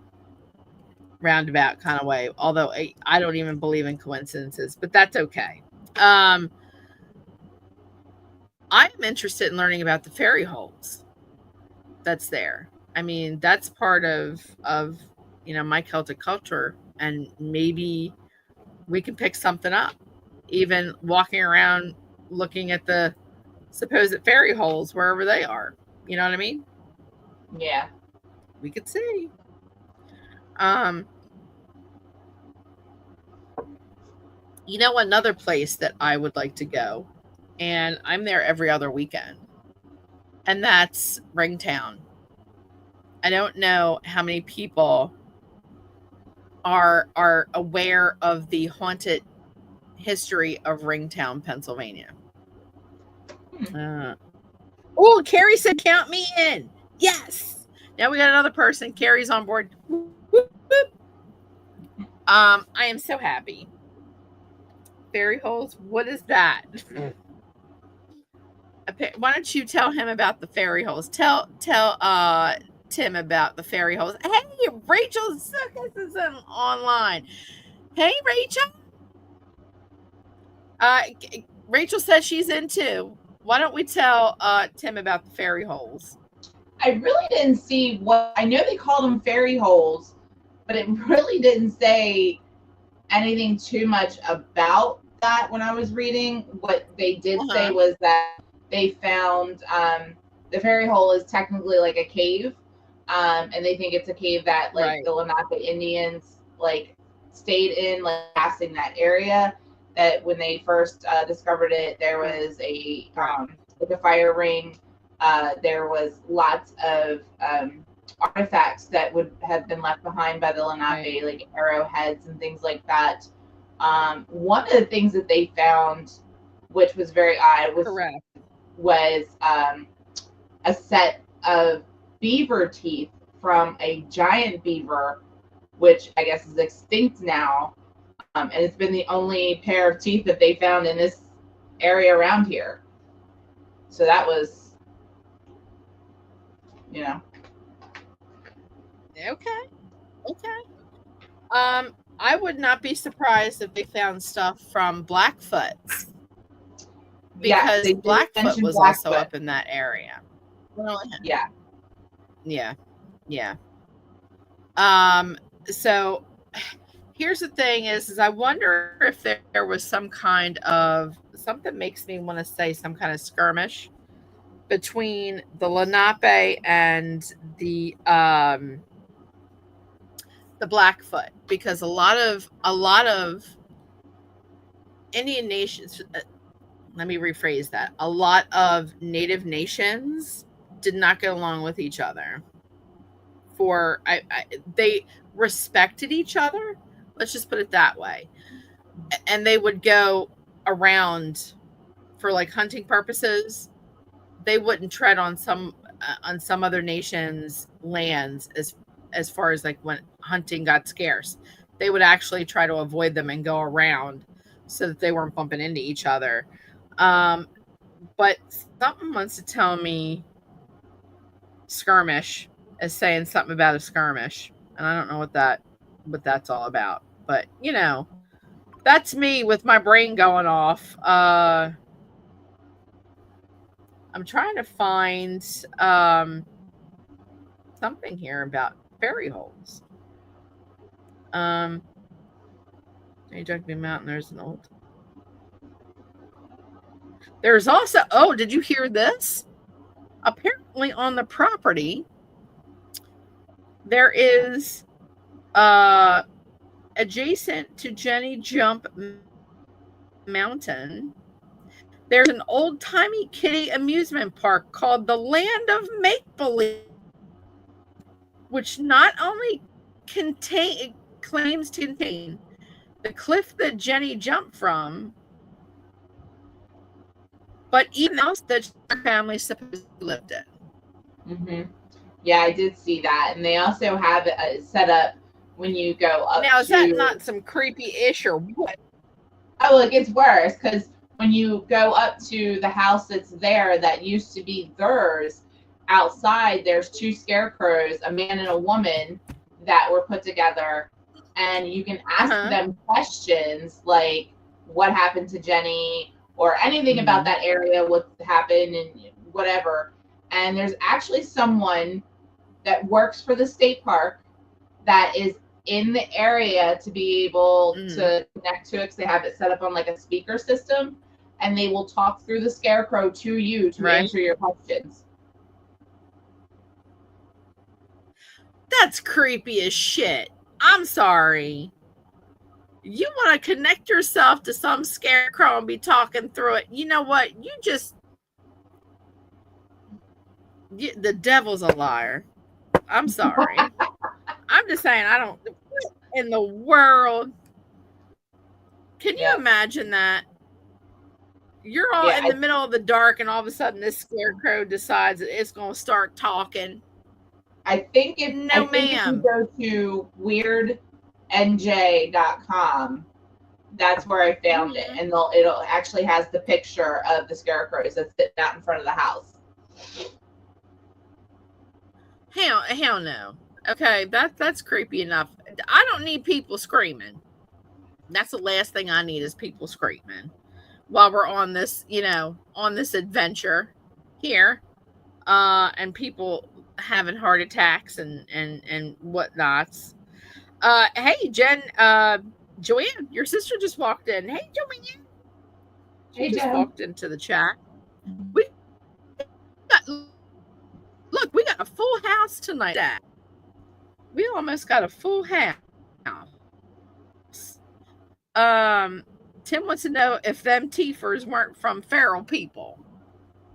roundabout kind of way. Although I don't even believe in coincidences, but that's okay. I'm interested in learning about the fairy holes that's there. I mean, that's part of my Celtic culture, and maybe we can pick something up. Even walking around looking at the supposed fairy holes wherever they are. You know what I mean? Yeah. We could see. You know, another place that I would like to go, and I'm there every other weekend, and that's Ringtown. I don't know how many people are aware of the haunted history of Ringtown, Pennsylvania. Oh, Carrie said, count me in. Yes. Now we got another person. Carrie's on board. Whoop, whoop. I am so happy. Fairy holes. What is that? Why don't you tell him about the fairy holes? Tell Tim about the fairy holes. Hey, Rachel Suckus is online. Hey, Rachel. Rachel says she's in too. Why don't we tell Tim about the fairy holes? I really didn't see what, I know they called them fairy holes, but it really didn't say anything too much about that when I was reading. What they did say was that they found the fairy hole is technically like a cave, and they think it's a cave that the Lenape Indians stayed in, passing that area. That when they first discovered it, there was a fire ring. There was lots of artifacts that would have been left behind by the Lenape, like arrowheads and things like that. One of the things that they found, which was very odd, was a set of beaver teeth from a giant beaver, which I guess is extinct now. And it's been the only pair of teeth that they found in this area around here. So that was, Okay. I would not be surprised if they found stuff from Blackfoot's, because Blackfoot was also up in that area. Yeah. So here's the thing is I wonder if there was some kind of, something makes me want to say some kind of skirmish between the Lenape and the Blackfoot, because a lot of Indian nations, let me rephrase that, a lot of native nations did not get along with each other. They respected each other, let's just put it that way, and they would go around for hunting purposes. They wouldn't tread on some other nation's lands as far as like when hunting got scarce. They would actually try to avoid them and go around so that they weren't bumping into each other. Um, but something wants to tell me skirmish is saying something about a skirmish, and I don't know what that's all about. But that's me with my brain going off. I'm trying to find something here about fairy holes. You took me mountain. There's an old. There's also. Oh, did you hear this? Apparently, on the property, there is adjacent to Jenny Jump Mountain. There's an old-timey kiddie amusement park called the Land of Make-Believe, which not only claims to contain the cliff that Jenny jumped from, but even else that her family supposedly lived in. Mm-hmm. Yeah, I did see that, and they also have it set up when you go up. Now, is that not some creepy-ish or what? Oh, it gets worse because when you go up to the house that's there that used to be theirs, outside there's two scarecrows, a man and a woman, that were put together, and you can ask them questions like what happened to Jenny or anything about that area, what happened and whatever. And there's actually someone that works for the state park that is in the area to be able to connect to it, because they have it set up on like a speaker system, and they will talk through the scarecrow to you to answer your questions. That's creepy as shit. I'm sorry. You want to connect yourself to some scarecrow and be talking through it. You know what? The devil's a liar. I'm sorry. I'm just saying, what in the world? Can you imagine that? You're all in the middle of the dark, and all of a sudden this scarecrow decides that it's going to start talking. I think if you go to weirdnj.com, that's where I found it, and it'll actually has the picture of the scarecrows that's sitting out in front of the house. Hell no. Okay, that's creepy enough. I don't need people screaming. That's the last thing I need is people screaming while we're on this, on this adventure here, and people having heart attacks and whatnots. Hey, Jen, Joanne, your sister just walked in. Hey, Joanne. She just walked into the chat. We got a full house tonight. We almost got a full house. Tim wants to know if them teefers weren't from feral people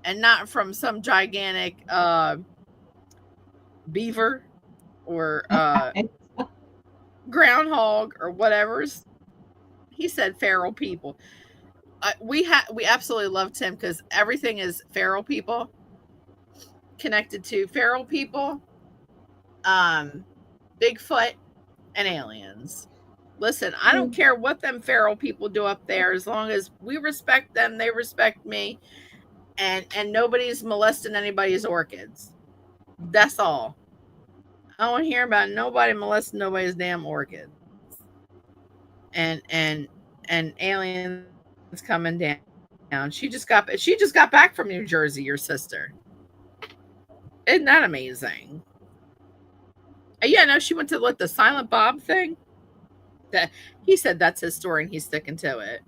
and not from some gigantic beaver or groundhog or whatever's. He said feral people. We absolutely love Tim because everything is feral people, connected to feral people, Bigfoot, and aliens. Listen, I don't care what them feral people do up there, as long as we respect them, they respect me, and nobody's molesting anybody's orchids. That's all. I don't want to hear about nobody molesting nobody's damn orchids. And aliens coming down. She just got back from New Jersey, your sister. Isn't that amazing? Yeah, no, she went to the Silent Bob thing. That he said that's his story and he's sticking to it.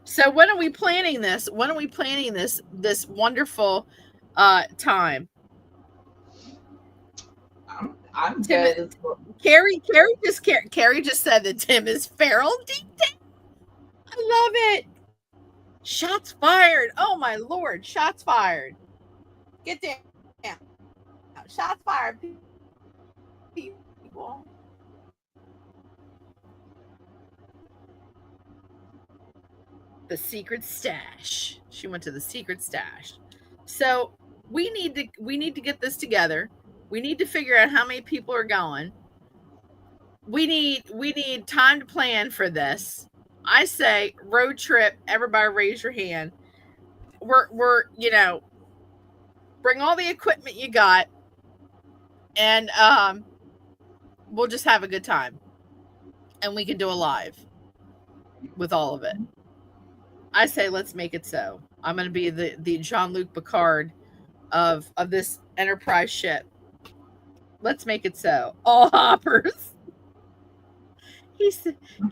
So when are we planning this? When are we planning this wonderful time? I'm good. Carrie just said that Tim is feral. I love it. Shots fired. Oh my Lord, shots fired. Get down. Shots fired, people. The secret stash. She went to the secret stash. So we need to get this together. We need to figure out how many people are going. We need time to plan for this. I say road trip. Everybody raise your hand. We're bring all the equipment you got, and we'll just have a good time, and we can do a live with all of it. I say let's make it so. I'm going to be the Jean-Luc Picard of this Enterprise ship. Let's make it so. All hoppers.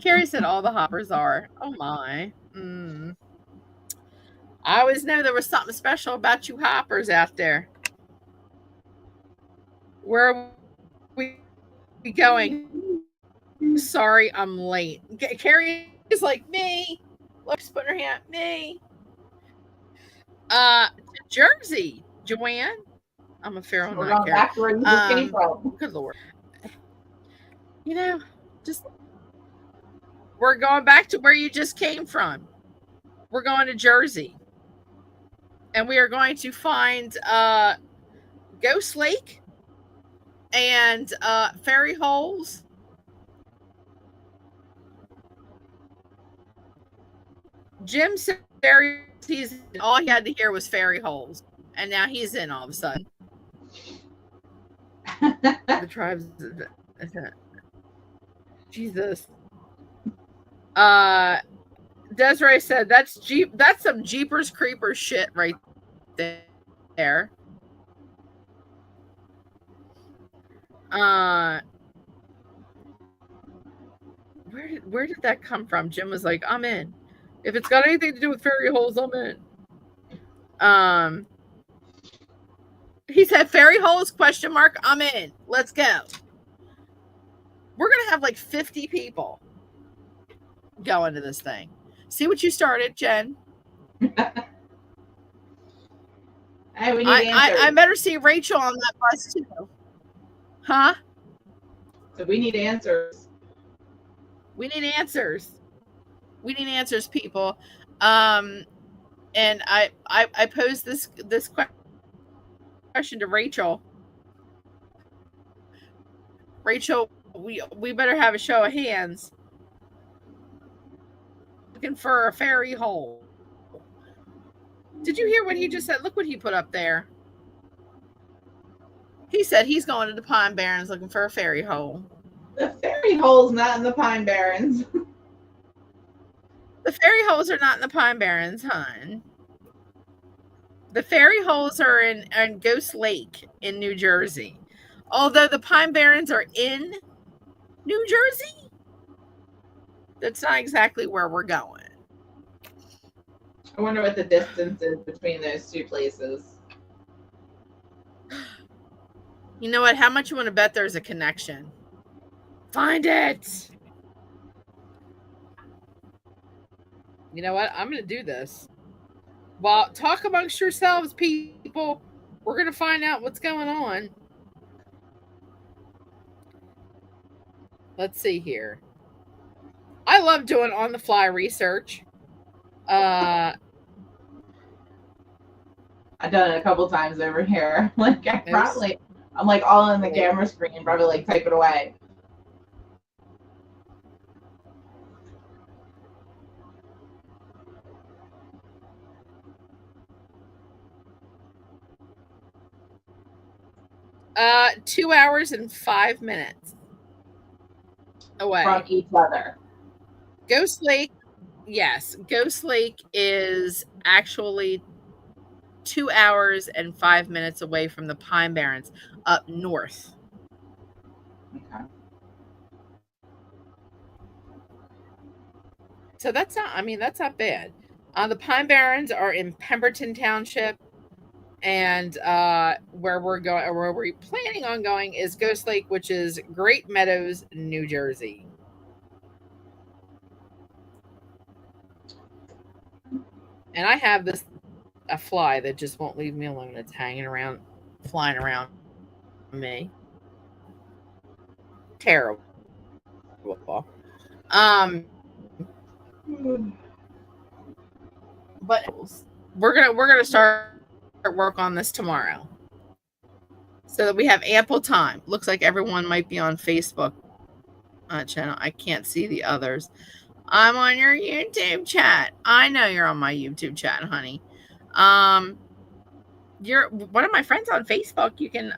Carrie said all the hoppers are. Oh my. I always knew there was something special about you hoppers out there. Where are we going? Sorry, I'm late. Carrie is like me. Look, she's putting her hand. Me. To Jersey, Joanne. I'm a feral. We're going back to where you just came from. Good Lord. Just we're going back to where you just came from. We're going to Jersey. And we are going to find Ghost Lake and Fairy Holes. Jim said all he had to hear was Fairy Holes. And now he's in all of a sudden. The tribes. Jesus. Desiree said that's some Jeepers Creepers shit right there. Where did that come from? Jim was like, I'm in. If it's got anything to do with fairy holes, I'm in. He said fairy holes ? I'm in. Let's go. We're gonna have like 50 people go into this thing. See what you started, Jen. Hey, we need answers. I better see Rachel on that bus too. Huh? So we need answers. We need answers. We need answers, people. And I posed this question to Rachel. Rachel, we better have a show of hands. Looking for a fairy hole. Did you hear what he just said? Look what he put up there. He said he's going to the Pine Barrens looking for a fairy hole. The fairy hole's not in the Pine Barrens. The fairy holes are not in the Pine Barrens, hon. The fairy holes are in Ghost Lake in New Jersey. Although the Pine Barrens are in New Jersey, that's not exactly where we're going. I wonder what the distance is between those two places. You know what? How much you want to bet there's a connection? Find it. You know what? I'm going to do this. Well, talk amongst yourselves, people. We're going to find out what's going on. Let's see here. I love doing on-the-fly research. I've done it a couple times over here. Like I'm like all in the camera screen, probably like type it away. Uh, 2 hours and 5 minutes away from each other. Ghost Lake, yes. Ghost Lake is actually 2 hours and 5 minutes away from the Pine Barrens up north. Okay. So that's not bad. The Pine Barrens are in Pemberton Township, and where we're planning on going is Ghost Lake, which is Great Meadows, New Jersey. And I have a fly that just won't leave me alone. It's hanging around, flying around me. Terrible. But we're gonna start work on this tomorrow so that we have ample time. Looks like everyone might be on Facebook channel. I can't see the others. I'm on your YouTube chat. I know you're on my YouTube chat, honey. You're one of my friends on Facebook. You can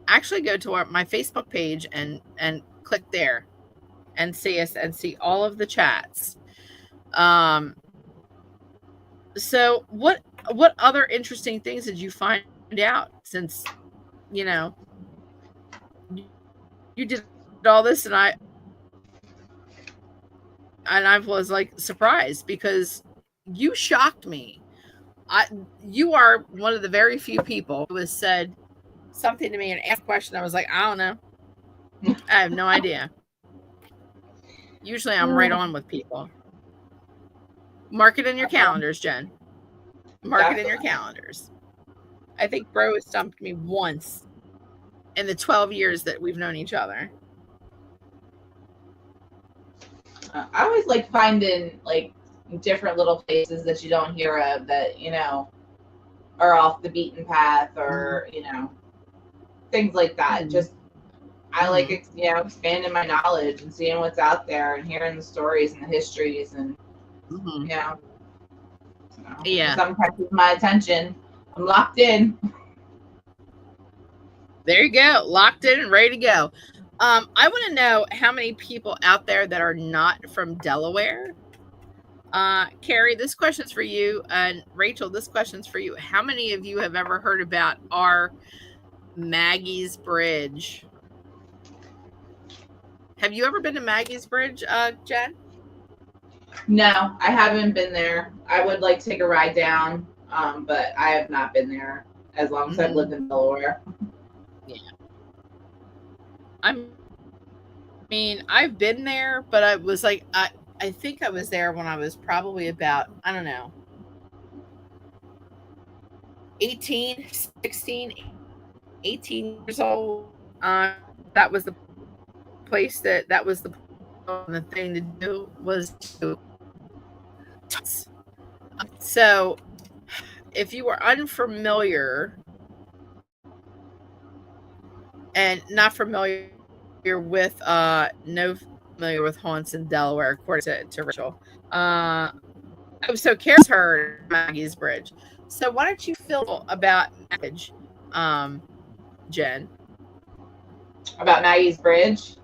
actually go to my Facebook page and click there and see us and see all of the chats. So what other interesting things did you find out since you did all this, and I was like surprised because you shocked me. You are one of the very few people who has said something to me and asked a question. I was like, I don't know. I have no idea. Usually I'm right on with people. Mark it in your calendars, Jen. Mark it in your calendars. I think Bro has stumped me once in the 12 years that we've known each other. I always like finding like different little places that you don't hear of that, are off the beaten path or, things like that. Just, I like, expanding my knowledge and seeing what's out there and hearing the stories and the histories and, some catches my attention. I'm locked in. There you go. Locked in and ready to go. I want to know how many people out there that are not from Delaware. Carrie, this question's for you. And Rachel, this question's for you. How many of you have ever heard about our Maggie's Bridge? Have you ever been to Maggie's Bridge, Jen? No, I haven't been there. I would like to take a ride down, but I have not been there as long as I've lived in Delaware. Yeah. I mean, I've been there, but I was like, I think I was there when I was probably about, I don't know, 18 years old. That was the place that was the thing to do was to. So if you were unfamiliar and not familiar with familiar with haunts in Delaware, according to Rachel, so Karen's heard Maggie's Bridge. So why don't you feel about Maggie's, Jen? About Maggie's Bridge?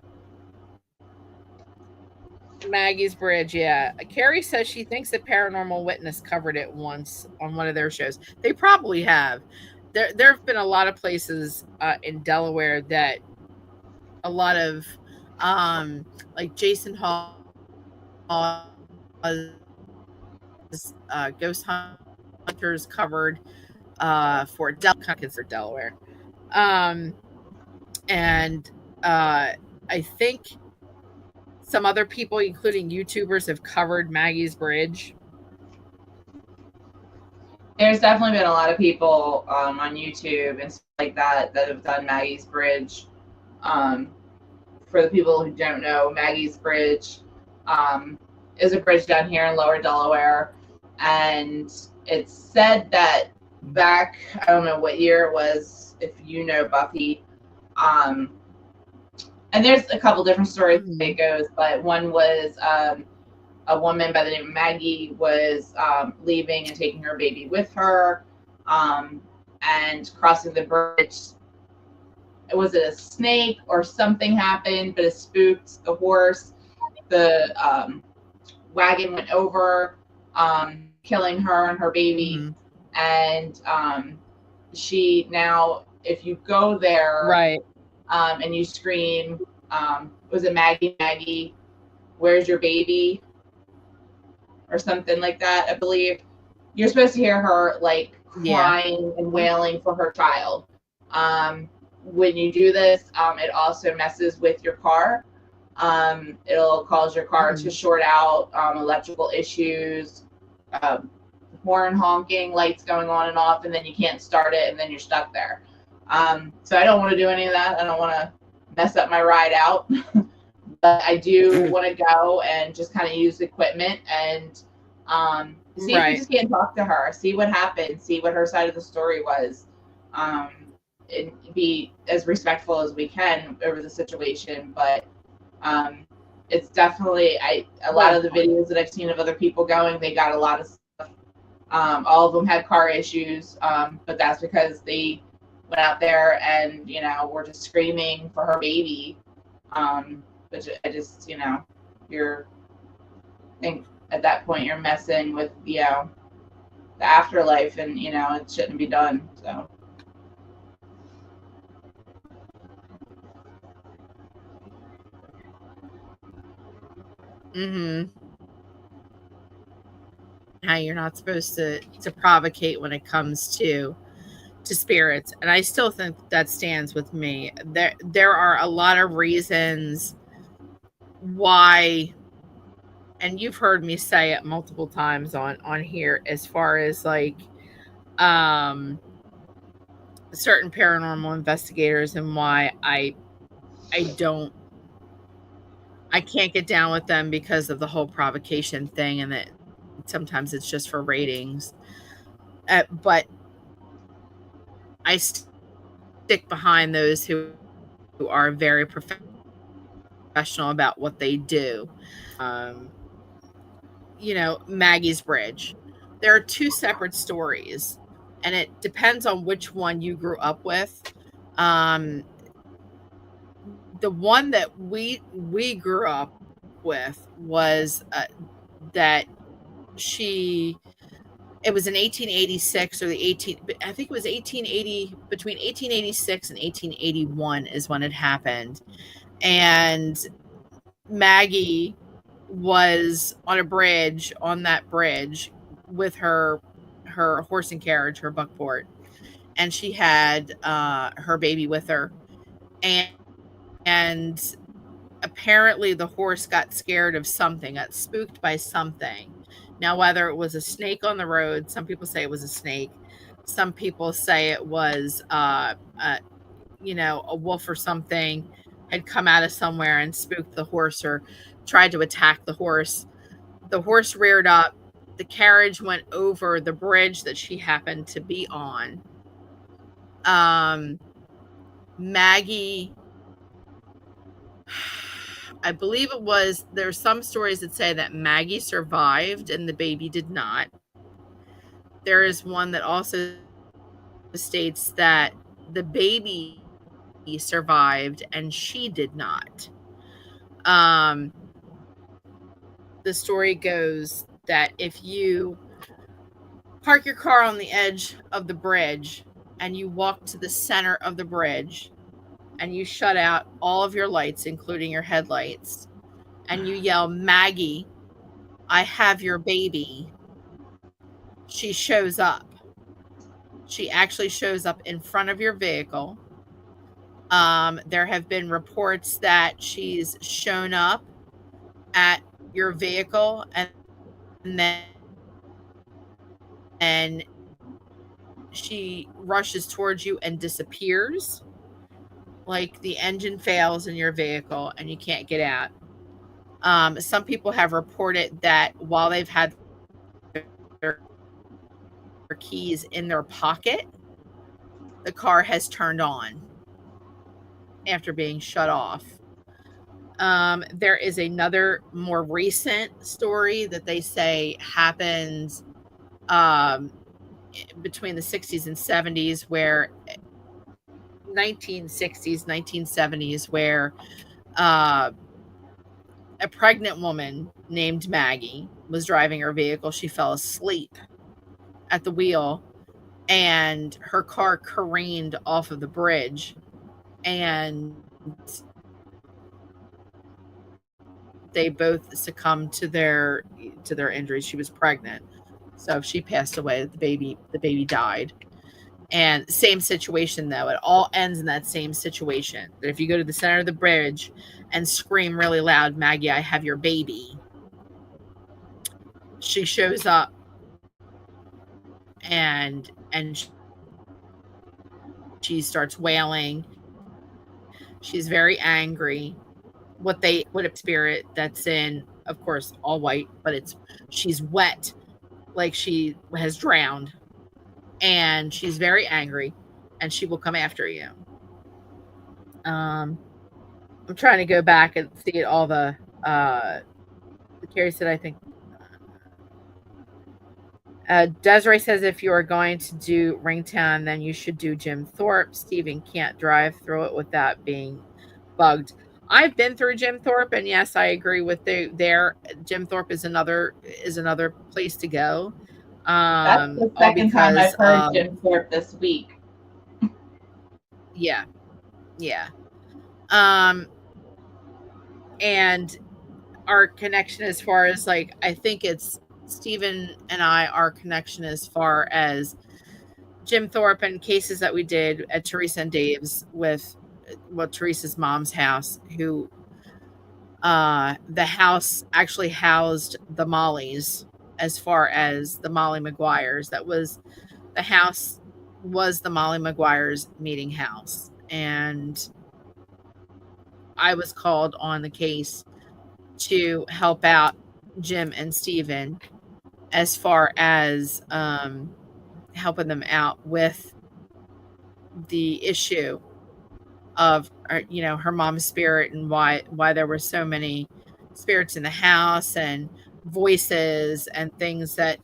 Maggie's Bridge, yeah. Carrie says she thinks that Paranormal Witness covered it once on one of their shows. They probably have. There have been a lot of places in Delaware that a lot of like Jason Hall, Ghost Hunters covered for Delaware, and I think some other people, including YouTubers, have covered Maggie's Bridge. There's definitely been a lot of people on YouTube and stuff like that have done Maggie's Bridge. For the people who don't know, Maggie's Bridge is a bridge down here in Lower Delaware, and it's said that back, I don't know what year it was, if you know Buffy, and there's a couple different stories that it goes, but one was a woman by the name of Maggie was leaving and taking her baby with her, and crossing the bridge. Was it a snake or something happened, but it spooked the horse. The wagon went over, killing her and her baby. And she now, if you go there, right, and you scream, was it Maggie, Maggie, where's your baby? Or something like that, I believe. You're supposed to hear her like crying and wailing for her child. When you do this, it also messes with your car. It'll cause your car to short out, electrical issues, horn honking, lights going on and off, and then you can't start it, and then you're stuck there. So I don't want to do any of that. I don't want to mess up my ride out. But I do want to go and just kind of use equipment and See if you just can't talk to her, see what happened, see what her side of the story was, and be as respectful as we can over the situation. But it's definitely a lot of the videos that I've seen of other people going, they got a lot of stuff. All of them had car issues, but that's because they went out there and were just screaming for her baby. But I just you're at that point you're messing with the afterlife, and it shouldn't be done. So how you're not supposed to provocate when it comes to spirits, and I still think that stands with me. There are a lot of reasons why, and you've heard me say it multiple times on here, as far as like certain paranormal investigators, and why I can't get down with them because of the whole provocation thing, and that sometimes it's just for ratings. But I stick behind those who are very professional about what they do. Maggie's Bridge. There are two separate stories, and it depends on which one you grew up with. The one that we grew up with was that it was in 1886, or I think it was 1880, between 1886 and 1881 is when it happened. And Maggie was on that bridge with her horse and carriage, her buckboard, and she had her baby with her. And apparently the horse got scared of something, got spooked by something. Now, whether it was a snake on the road, some people say it was a snake. Some people say it was, a wolf or something had come out of somewhere and spooked the horse or tried to attack the horse. The horse reared up. The carriage went over the bridge that she happened to be on. Maggie, I believe there's some stories that say that Maggie survived and the baby did not. There is one that also states that the baby survived and she did not. The story goes that if you park your car on the edge of the bridge and you walk to the center of the bridge and you shut out all of your lights, including your headlights, and you yell, "Maggie, I have your baby," she shows up. She actually shows up in front of your vehicle. There have been reports that she's shown up at your vehicle and then she rushes towards you and disappears. Like the engine fails in your vehicle and you can't get out. Some people have reported that while they've had their keys in their pocket, the car has turned on after being shut off. There is another more recent story that they say happened between the 60s and 70s, where 1960s, 1970s, where a pregnant woman named Maggie was driving her vehicle. She fell asleep at the wheel and her car careened off of the bridge, and they both succumbed to their injuries. She was pregnant, so she passed away. The baby died. And same situation, though. It all ends in that same situation. That if you go to the center of the bridge and scream really loud, "Maggie, I have your baby," she shows up and she starts wailing. She's very angry. What a spirit that's in of course, all white, but she's wet, like she has drowned, and she's very angry, and she will come after you. I'm trying to go back and see all the Carrie said, I think Desiree says if you are going to do Ringtown, then you should do Jim Thorpe. Steven can't drive through it without being bugged. I've been through Jim Thorpe, and yes, I agree with there. Jim Thorpe is another place to go. That's the second time I've heard Jim Thorpe this week. Yeah. And our connection as far as like, I think it's Stephen and our connection as far as Jim Thorpe and cases that we did at Teresa and Dave's with Teresa's mom's house, who the house actually housed the Mollys, as far as the Molly Maguires. The house was the Molly Maguires meeting house. And I was called on the case to help out Jim and Steven as far as helping them out with the issue of her mom's spirit, and why there were so many spirits in the house and voices and things that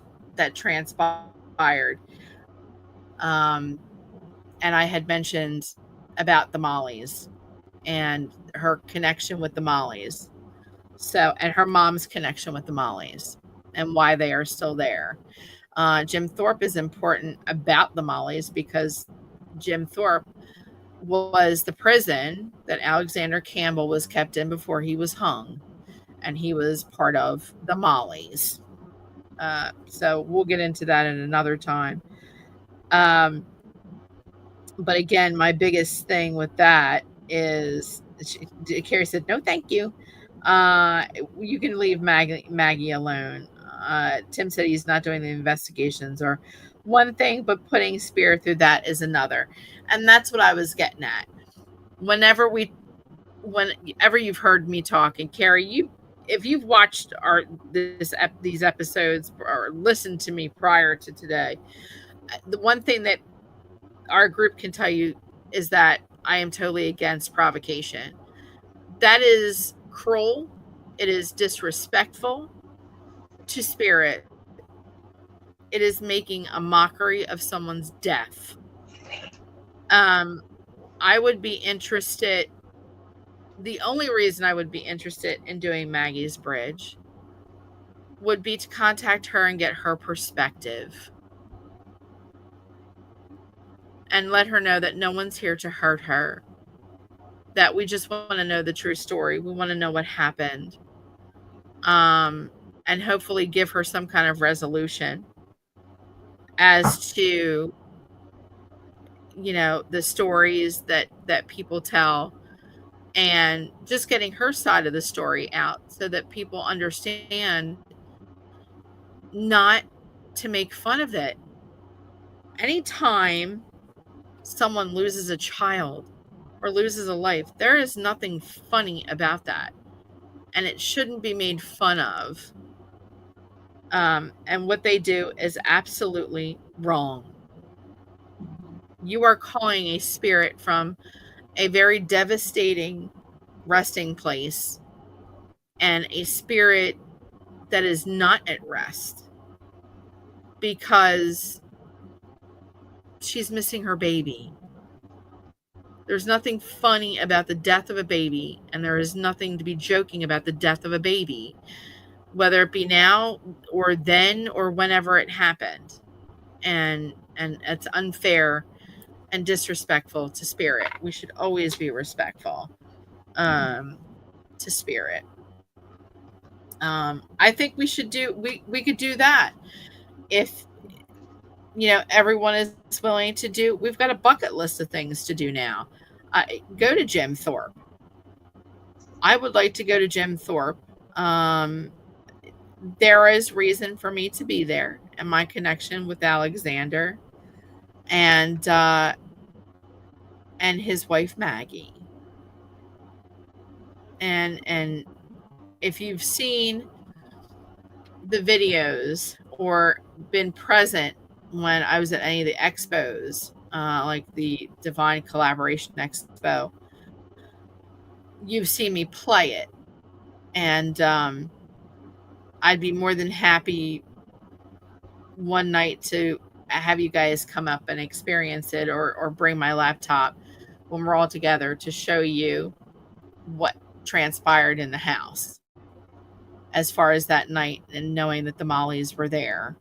transpired. And I had mentioned about the Mollys and her connection with the Mollys. So, and her mom's connection with the Mollys and why they are still there. Jim Thorpe is important about the Mollys because Jim Thorpe was the prison that Alexander Campbell was kept in before he was hung, and he was part of the Mollys. So we'll get into that in another time. But again, my biggest thing with that is, Carrie said, no, thank you. You can leave Maggie alone. Tim said he's not doing the investigations, or one thing, but putting spirit through that is another. And that's what I was getting at. Whenever you've heard me talk, and Carrie, if you've watched these episodes or listened to me prior to today, the one thing that our group can tell you is that I am totally against provocation. That is cruel. It is disrespectful to spirit. It is making a mockery of someone's death. I would be interested. The only reason I would be interested in doing Maggie's bridge would be to contact her and get her perspective. And let her know that no one's here to hurt her. That we just want to know the true story. We want to know what happened. And hopefully give her some kind of resolution as to, the stories that people tell, and just getting her side of the story out so that people understand not to make fun of it. Anytime someone loses a child or loses a life, there is nothing funny about that, and it shouldn't be made fun of. And what they do is absolutely wrong. You are calling a spirit from a very devastating resting place, and a spirit that is not at rest because she's missing her baby. There's nothing funny about the death of a baby, and there is nothing to be joking about the death of a baby, whether it be now or then or whenever it happened. And it's unfair and disrespectful to spirit. We should always be respectful to spirit. I think we could do that if everyone is willing to do. We've got a bucket list of things to do now. Go to Jim Thorpe. I would like to go to Jim Thorpe. There is reason for me to be there, and my connection with Alexander and his wife Maggie, and if you've seen the videos or been present when I was at any of the expos, like the Divine Collaboration Expo, you've seen me play it. And I'd be more than happy one night to have you guys come up and experience it, or bring my laptop when we're all together to show you what transpired in the house as far as that night, and knowing that the Mollies were there.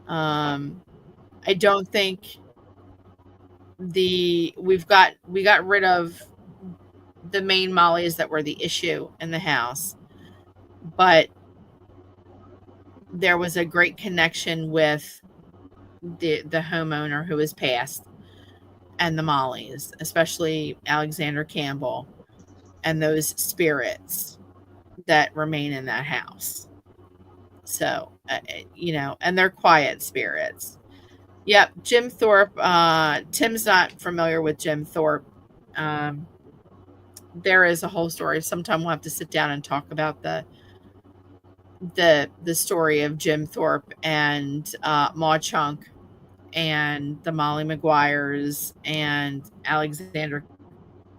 I don't think we got rid of the main Mollies that were the issue in the house, but there was a great connection with the homeowner who has passed, and the Mollies, especially Alexander Campbell, and those spirits that remain in that house. So, and they're quiet spirits. Yep, Jim Thorpe. Tim's not familiar with Jim Thorpe. There is a whole story. Sometime we'll have to sit down and talk about the story of Jim Thorpe and Ma Chunk and the Molly Maguires and Alexander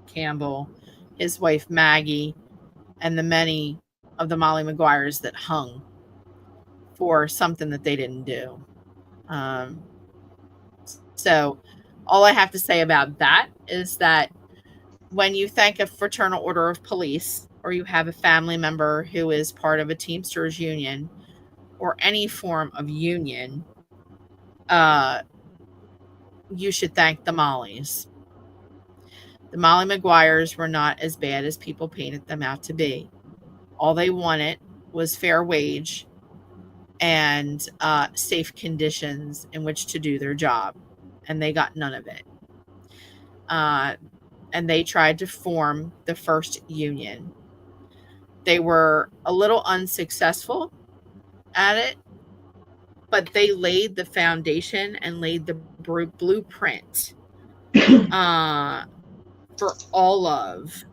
Campbell, his wife Maggie, and the many of the Molly Maguires that hung for something that they didn't do. So all I have to say about that is that when you thank a fraternal order of police, or you have a family member who is part of a Teamsters union or any form of union, you should thank the Mollies. The Molly Maguires were not as bad as people painted them out to be. All they wanted was fair wage and safe conditions in which to do their job, and they got none of it. And they tried to form the first union. They were a little unsuccessful at it, but they laid the foundation and laid the blueprint for all of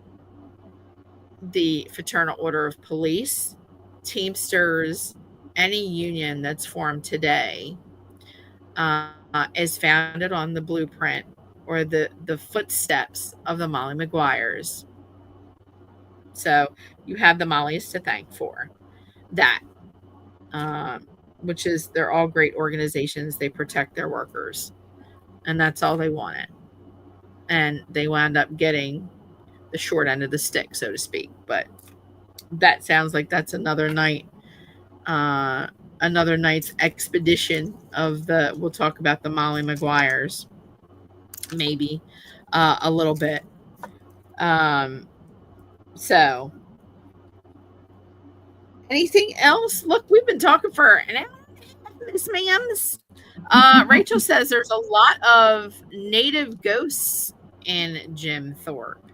the Fraternal Order of Police, Teamsters, any union that's formed today is founded on the blueprint or the footsteps of the Molly Maguires. So you have the Mollies to thank for that, which is, they're all great organizations. They protect their workers, and that's all they wanted. And they wound up getting the short end of the stick, so to speak. But that sounds like that's another night's expedition of we'll talk about the Molly Maguires, maybe a little bit. So anything else? Look, we've been talking for an hour, Miss Ma'ams. Rachel says there's a lot of native ghosts in Jim Thorpe.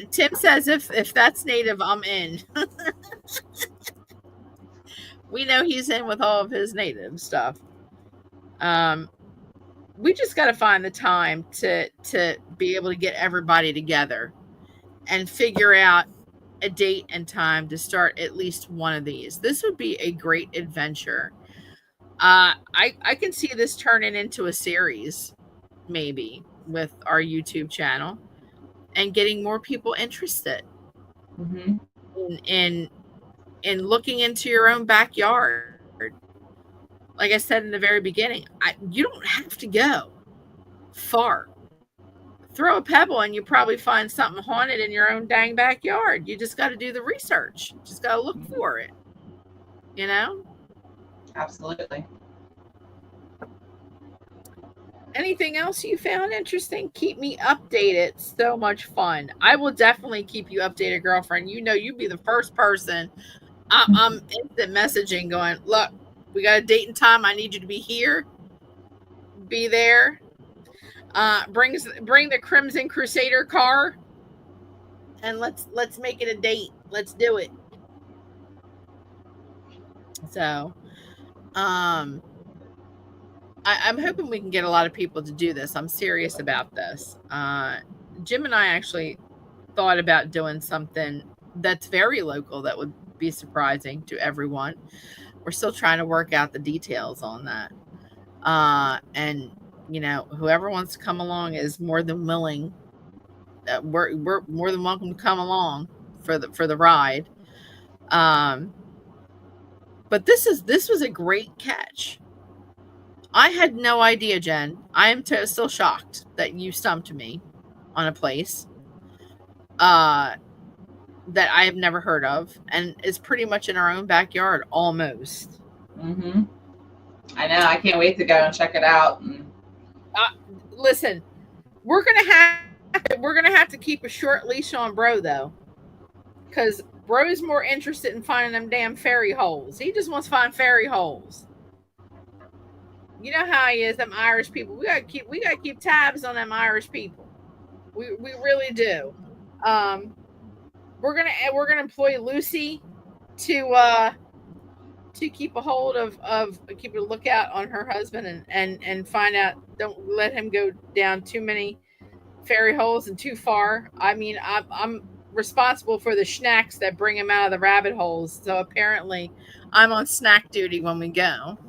Tim says if that's native, I'm in. We know he's in with all of his native stuff. We just got to find the time to be able to get everybody together and figure out a date and time to start at least one of these. This would be a great adventure. I can see this turning into a series, maybe, with our YouTube channel, and getting more people interested in looking into your own backyard. Like I said in the very beginning, you don't have to go far. Throw a pebble and you probably find something haunted in your own dang backyard. You just got to do the research. Just got to look for it. You know? Absolutely. Anything else you found interesting? Keep me updated. So much fun. I will definitely keep you updated, girlfriend. You know, you'd be the first person I'm instant messaging going, look, we got a date and time. I need you to be here. Be there. Bring the Crimson Crusader car, and let's make it a date. Let's do it. So, I'm hoping we can get a lot of people to do this. I'm serious about this. Jim and I actually thought about doing something that's very local that would be surprising to everyone. We're still trying to work out the details on that. And whoever wants to come along is more than willing. We're more than welcome to come along for the ride. But this was a great catch. I had no idea, Jen. I am still shocked that you stumped me on a place that I have never heard of, and is pretty much in our own backyard, almost. Mm-hmm. I know. I can't wait to go and check it out. Listen, we're gonna have to keep a short leash on Bro though, because Bro's more interested in finding them damn fairy holes. He just wants to find fairy holes. You know how he is, them Irish people. We gotta keep tabs on them Irish people. We really do. We're gonna employ Lucy to keep a hold of keep a lookout on her husband and find out. Don't let him go down too many fairy holes and too far. I mean, I'm responsible for the snacks that bring him out of the rabbit holes. So apparently, I'm on snack duty when we go.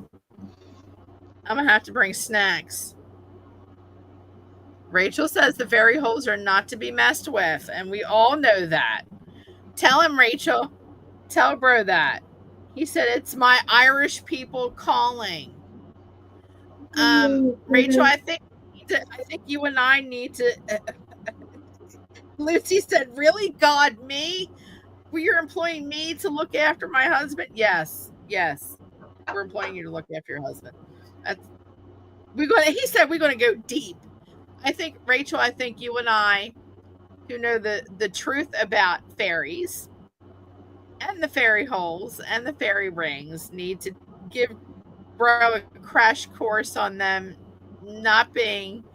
I'm gonna have to bring snacks. Rachel says the fairy holes are not to be messed with, and we all know that. Tell him, Rachel. Tell Bro that. He said it's my Irish people calling. Rachel, I think you and I need to. Lucy said, "Really, God, me? You're employing me to look after my husband?" Yes. We're employing you to look after your husband. He said we're going to go deep. I think, Rachel, you and I, who know the truth about fairies and the fairy holes and the fairy rings, need to give Bro a crash course on them not being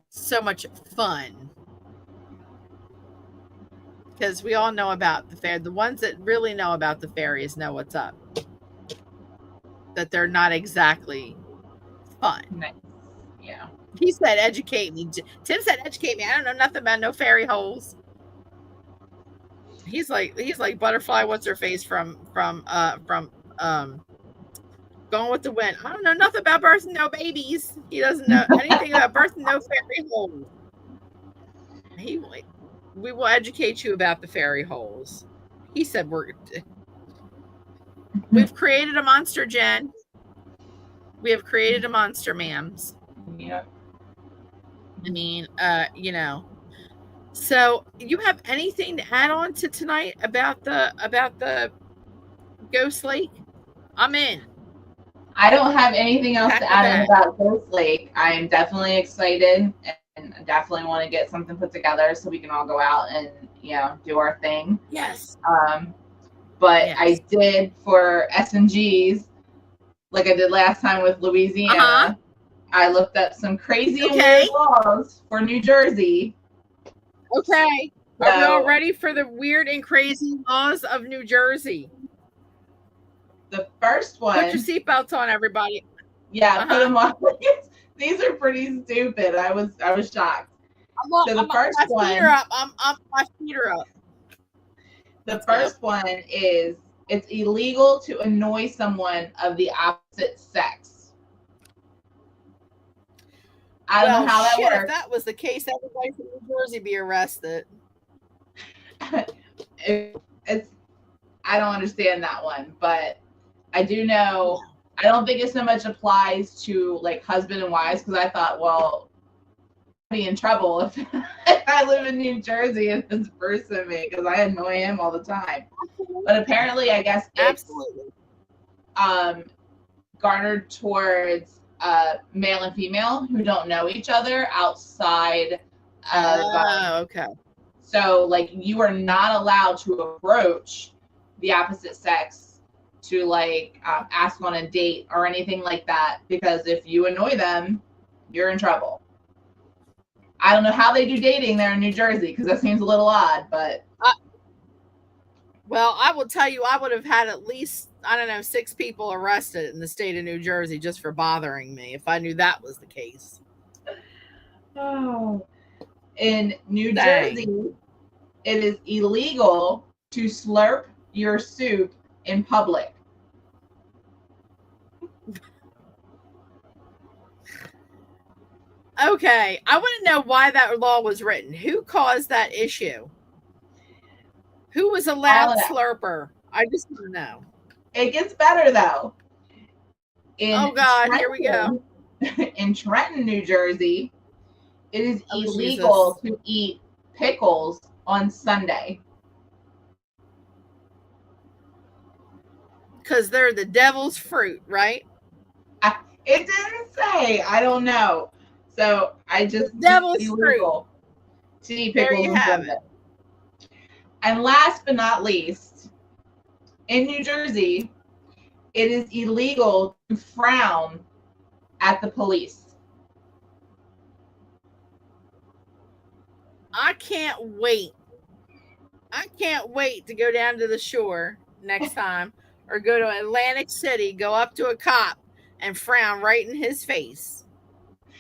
so much fun. Because we all know about the fair. The ones that really know about the fairies know what's up. That they're not exactly fun. Nice. Yeah. He said, "Educate me." Tim said, "Educate me." I don't know nothing about no fairy holes. He's like Butterfly. What's her face from Gone with the Wind? I don't know nothing about birthing no babies. He doesn't know anything about birthing no fairy holes. We will educate you about the fairy holes. He said we've created a monster, Jen. We have created a monster, ma'ams. Yeah. I mean, So, you have anything to add on to tonight about the Ghost Lake? I'm in. I don't have anything else to add in about Ghost Lake. I am definitely excited and definitely want to get something put together so we can all go out and do our thing. Yes. But yes. I did for S&Gs, like I did last time with Louisiana. Uh-huh. I looked up some crazy and weird laws for New Jersey. Okay. Are we all ready for the weird and crazy laws of New Jersey? The first one. Put your seatbelts on, everybody. Yeah, put them on. These are pretty stupid. I was shocked. My feet are up. My feet are up. The first one is it's illegal to annoy someone of the opposite sex. I don't know how that works. If that was the case, everybody from New Jersey be arrested. I don't understand that one, but I do know. I don't think it so much applies to like husband and wives, because I thought, well, I'd be in trouble if I live in New Jersey and this person me, because I annoy him all the time. But apparently, I guess it's garnered towards male and female who don't know each other outside of. Okay. So, like, you are not allowed to approach the opposite sex to, like, ask on a date or anything like that, because if you annoy them, you're in trouble. I don't know how they do dating there in New Jersey, because that seems a little odd, but. Well, I will tell you, I would have had at least, 6 people arrested in the state of New Jersey just for bothering me if I knew that was the case. Oh. In New Jersey, it is illegal to slurp your soup in public. Okay, I want to know why that law was written. Who caused that issue? Who was a loud slurper? I just want to know. It gets better though. Oh God, here we go. In Trenton, New Jersey, it is illegal to eat pickles on Sunday. Because they're the devil's fruit, right? It didn't say. I don't know. So I just devil's fruit to eat pickles on Sunday. And last but not least, in New Jersey, it is illegal to frown at the police. I can't wait. I can't wait to go down to the shore next time or go to Atlantic City, go up to a cop and frown right in his face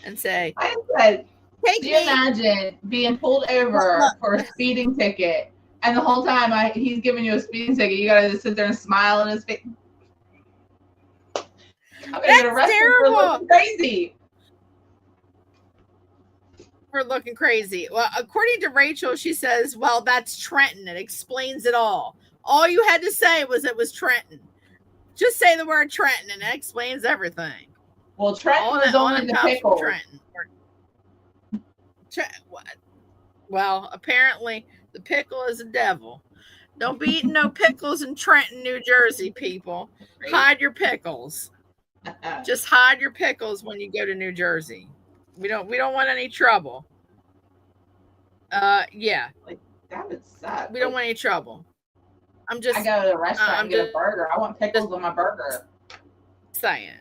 and say, I said, do you imagine being pulled over for a speeding ticket and the whole time he's giving you a speeding ticket, you gotta just sit there and smile in his face? I'm gonna get arrested for looking crazy. For looking crazy. Well, according to Rachel, she says, well, that's Trenton. It explains it all. All you had to say was it was Trenton. Just say the word Trenton and it explains everything. Well, Trenton was only the pickle. Well, apparently the pickle is a devil. Don't be eating no pickles in Trenton, New Jersey, people. Hide your pickles. Just hide your pickles when you go to New Jersey. We don't want any trouble. Yeah. Like that would suck. We don't want any trouble. I go to the restaurant and get a burger. I want pickles on my burger. Saying.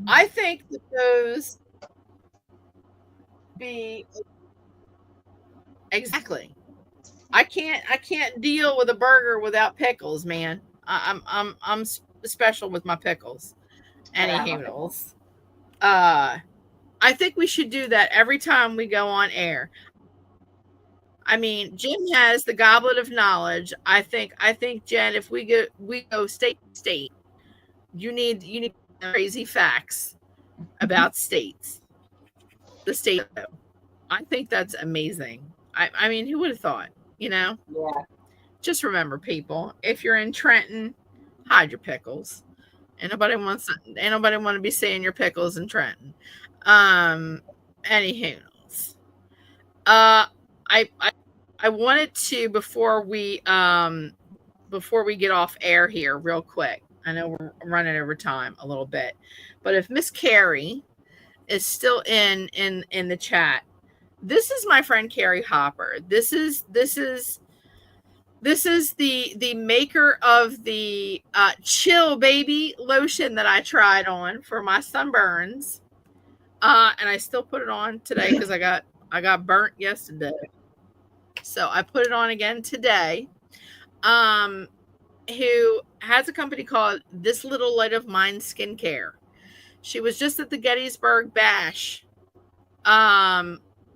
I think that those be exactly. I can't deal with a burger without pickles, man. I'm special with my pickles. Any noodles. I think we should do that every time we go on air. I mean, Jim has the goblet of knowledge. I think Jen, if we go state to state, you need crazy facts about states. The state. I think that's amazing. I mean, who would have thought? You know? Yeah. Just remember, people, if you're in Trenton, hide your pickles. Ain't nobody want to be seeing your pickles in Trenton. Anywho, I wanted to before we get off air here real quick. I know we're running over time a little bit, but if Miss Carrie is still in the chat, this is my friend Carrie Hopper. This is the maker of the Chill Baby lotion that I tried on for my sunburns, and I still put it on today because I got burnt yesterday, so I put it on again today. Who has a company called This Little Light of Mine Skincare. She was just at the Gettysburg Bash.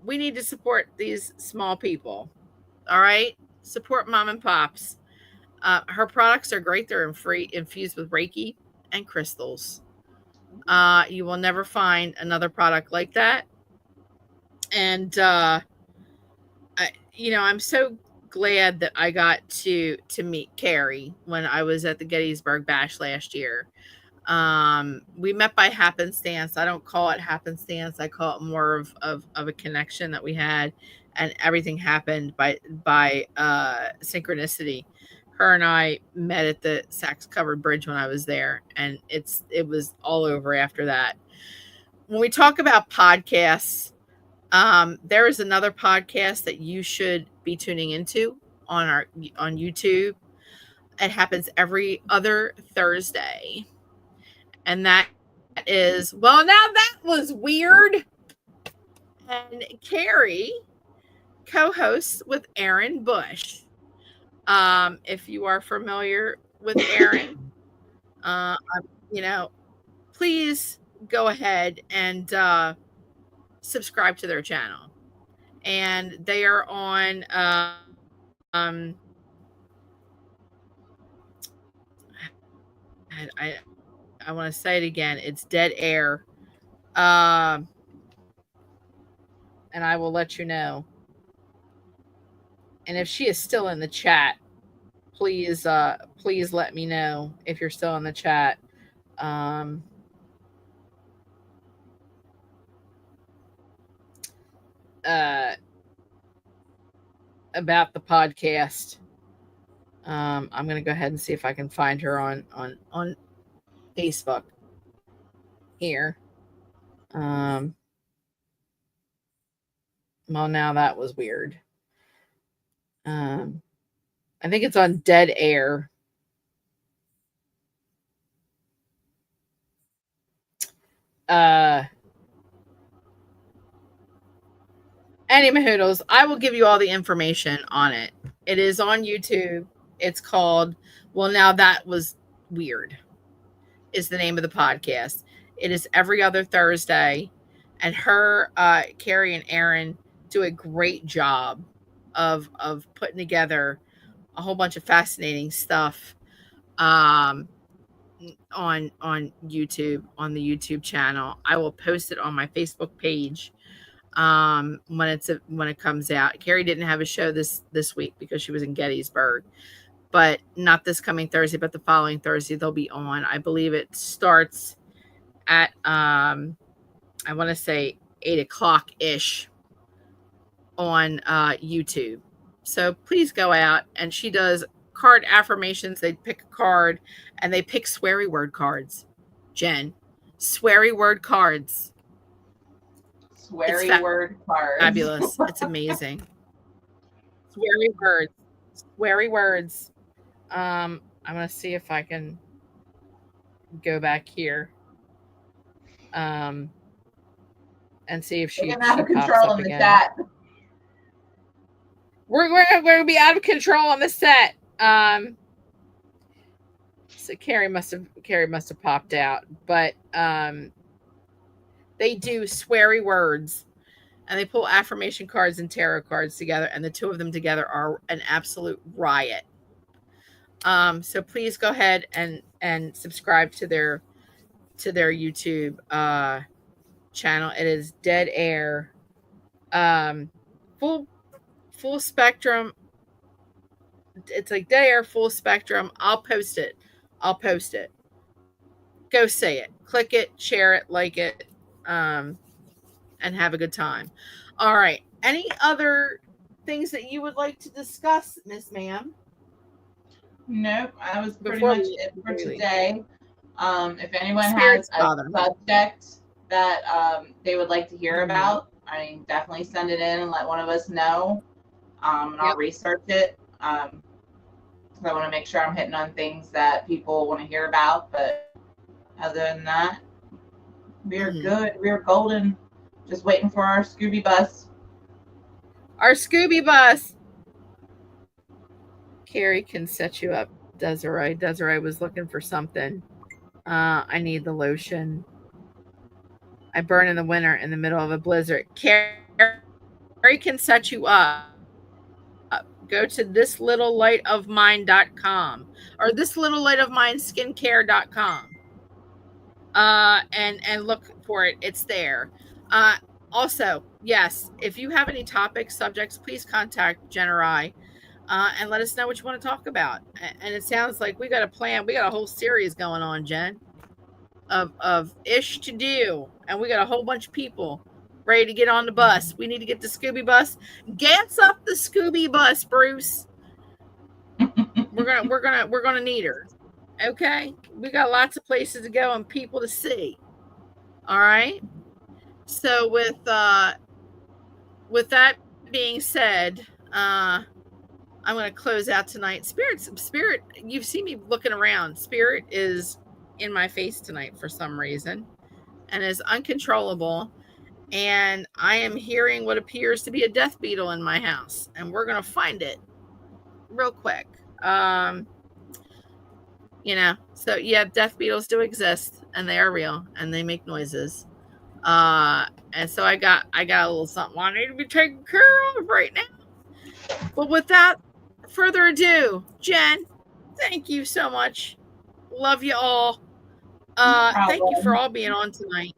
We need to support these small people. All right. Support mom and pops. Her products are great. They're infused with Reiki and crystals. You will never find another product like that. And I'm so glad that I got to meet Carrie when I was at the Gettysburg Bash last year. We met by happenstance. I don't call it happenstance. I call it more of a connection that we had, and everything happened by synchronicity. Her and I met at the Saks Covered Bridge when I was there, and it was all over after that. When we talk about podcasts, there is another podcast that you should be tuning into on YouTube. It happens every other Thursday. And that is, well, now that was weird. And Carrie co-hosts with Aaron Bush. If you are familiar with Aaron, please go ahead and subscribe to their channel. and they are on I want to say it again. It's Dead Air. Um, and I will let you know. And if she is still in the chat, please let me know if you're still in the chat. Um, uh, about the podcast. I'm gonna go ahead and see if I can find her on Facebook here. Um, well, now that was weird. Um, I think it's on Dead Air. Uh, Anyhoodles, I will give you all the information on it. It is on YouTube. It's called Well Now That Was Weird is the name of the podcast. It is every other Thursday, and her Carrie and Aaron do a great job of putting together a whole bunch of fascinating stuff on YouTube, on the YouTube channel. I will post it on my Facebook page when it comes out. Carrie didn't have a show this week because she was in Gettysburg, but not this coming Thursday, but the following Thursday they'll be on. I believe it starts at I want to say 8:00 ish on YouTube. So please go out, and she does card affirmations. They pick a card and they pick sweary word cards. Jen, sweary word cards. Sweary word cards. Fabulous. It's amazing. Sweary words. Sweary words. I'm gonna see if I can go back here. And see if she out of pops control up in the again. chat. We're going to be out of control on the set. So Carrie must have popped out, but they do sweary words, and they pull affirmation cards and tarot cards together, and the two of them together are an absolute riot. So please go ahead and subscribe to their YouTube channel. It is Dead Air. Full spectrum. It's like Dead Air full spectrum. I'll post it. Go say it. Click it, share it, like it, and have a good time. All right. Any other things that you would like to discuss, Miss Ma'am? Nope, that was pretty much it for today. If anyone Spirits has a subject that they would like to hear about, I mean, definitely send it in and let one of us know. And I'll research it. I want to make sure I'm hitting on things that people want to hear about. But other than that, we're good. We're golden. Just waiting for our Scooby bus. Our Scooby bus. Carrie can set you up, Desiree. Desiree was looking for something. I need the lotion. I burn in the winter in the middle of a blizzard. Carrie can set you up. Go to thislittlelightofmine.com or thislittlelightofmineskincare.com. And look for it. It's there. Also, yes, if you have any topics, subjects, please contact Jen or I, and let us know what you want to talk about. And it sounds like we got a plan. We got a whole series going on, Jen, of ish to do, and we got a whole bunch of people ready to get on the bus. We need to get the Scooby bus. Gets up the Scooby bus, Bruce. We're gonna need her. Okay, we got lots of places to go and people to see. All right. So with that being said, I'm gonna close out tonight. Spirit, you've seen me looking around. Spirit is in my face tonight for some reason, and is uncontrollable. And I am hearing what appears to be a death beetle in my house, and we're gonna find it real quick. So yeah, death beetles do exist, and they are real, and they make noises. And so I got a little something I need to be taken care of right now. But without further ado, Jen, thank you so much. Love you all. Thank you for all being on tonight.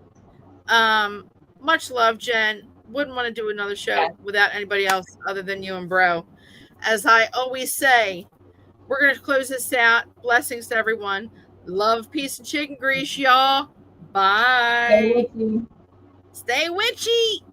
Much love, Jen. Wouldn't want to do another show without anybody else other than you and Bro. As I always say, we're going to close this out. Blessings to everyone. Love, peace, and chicken grease, y'all. Bye. Stay witchy. Stay witchy.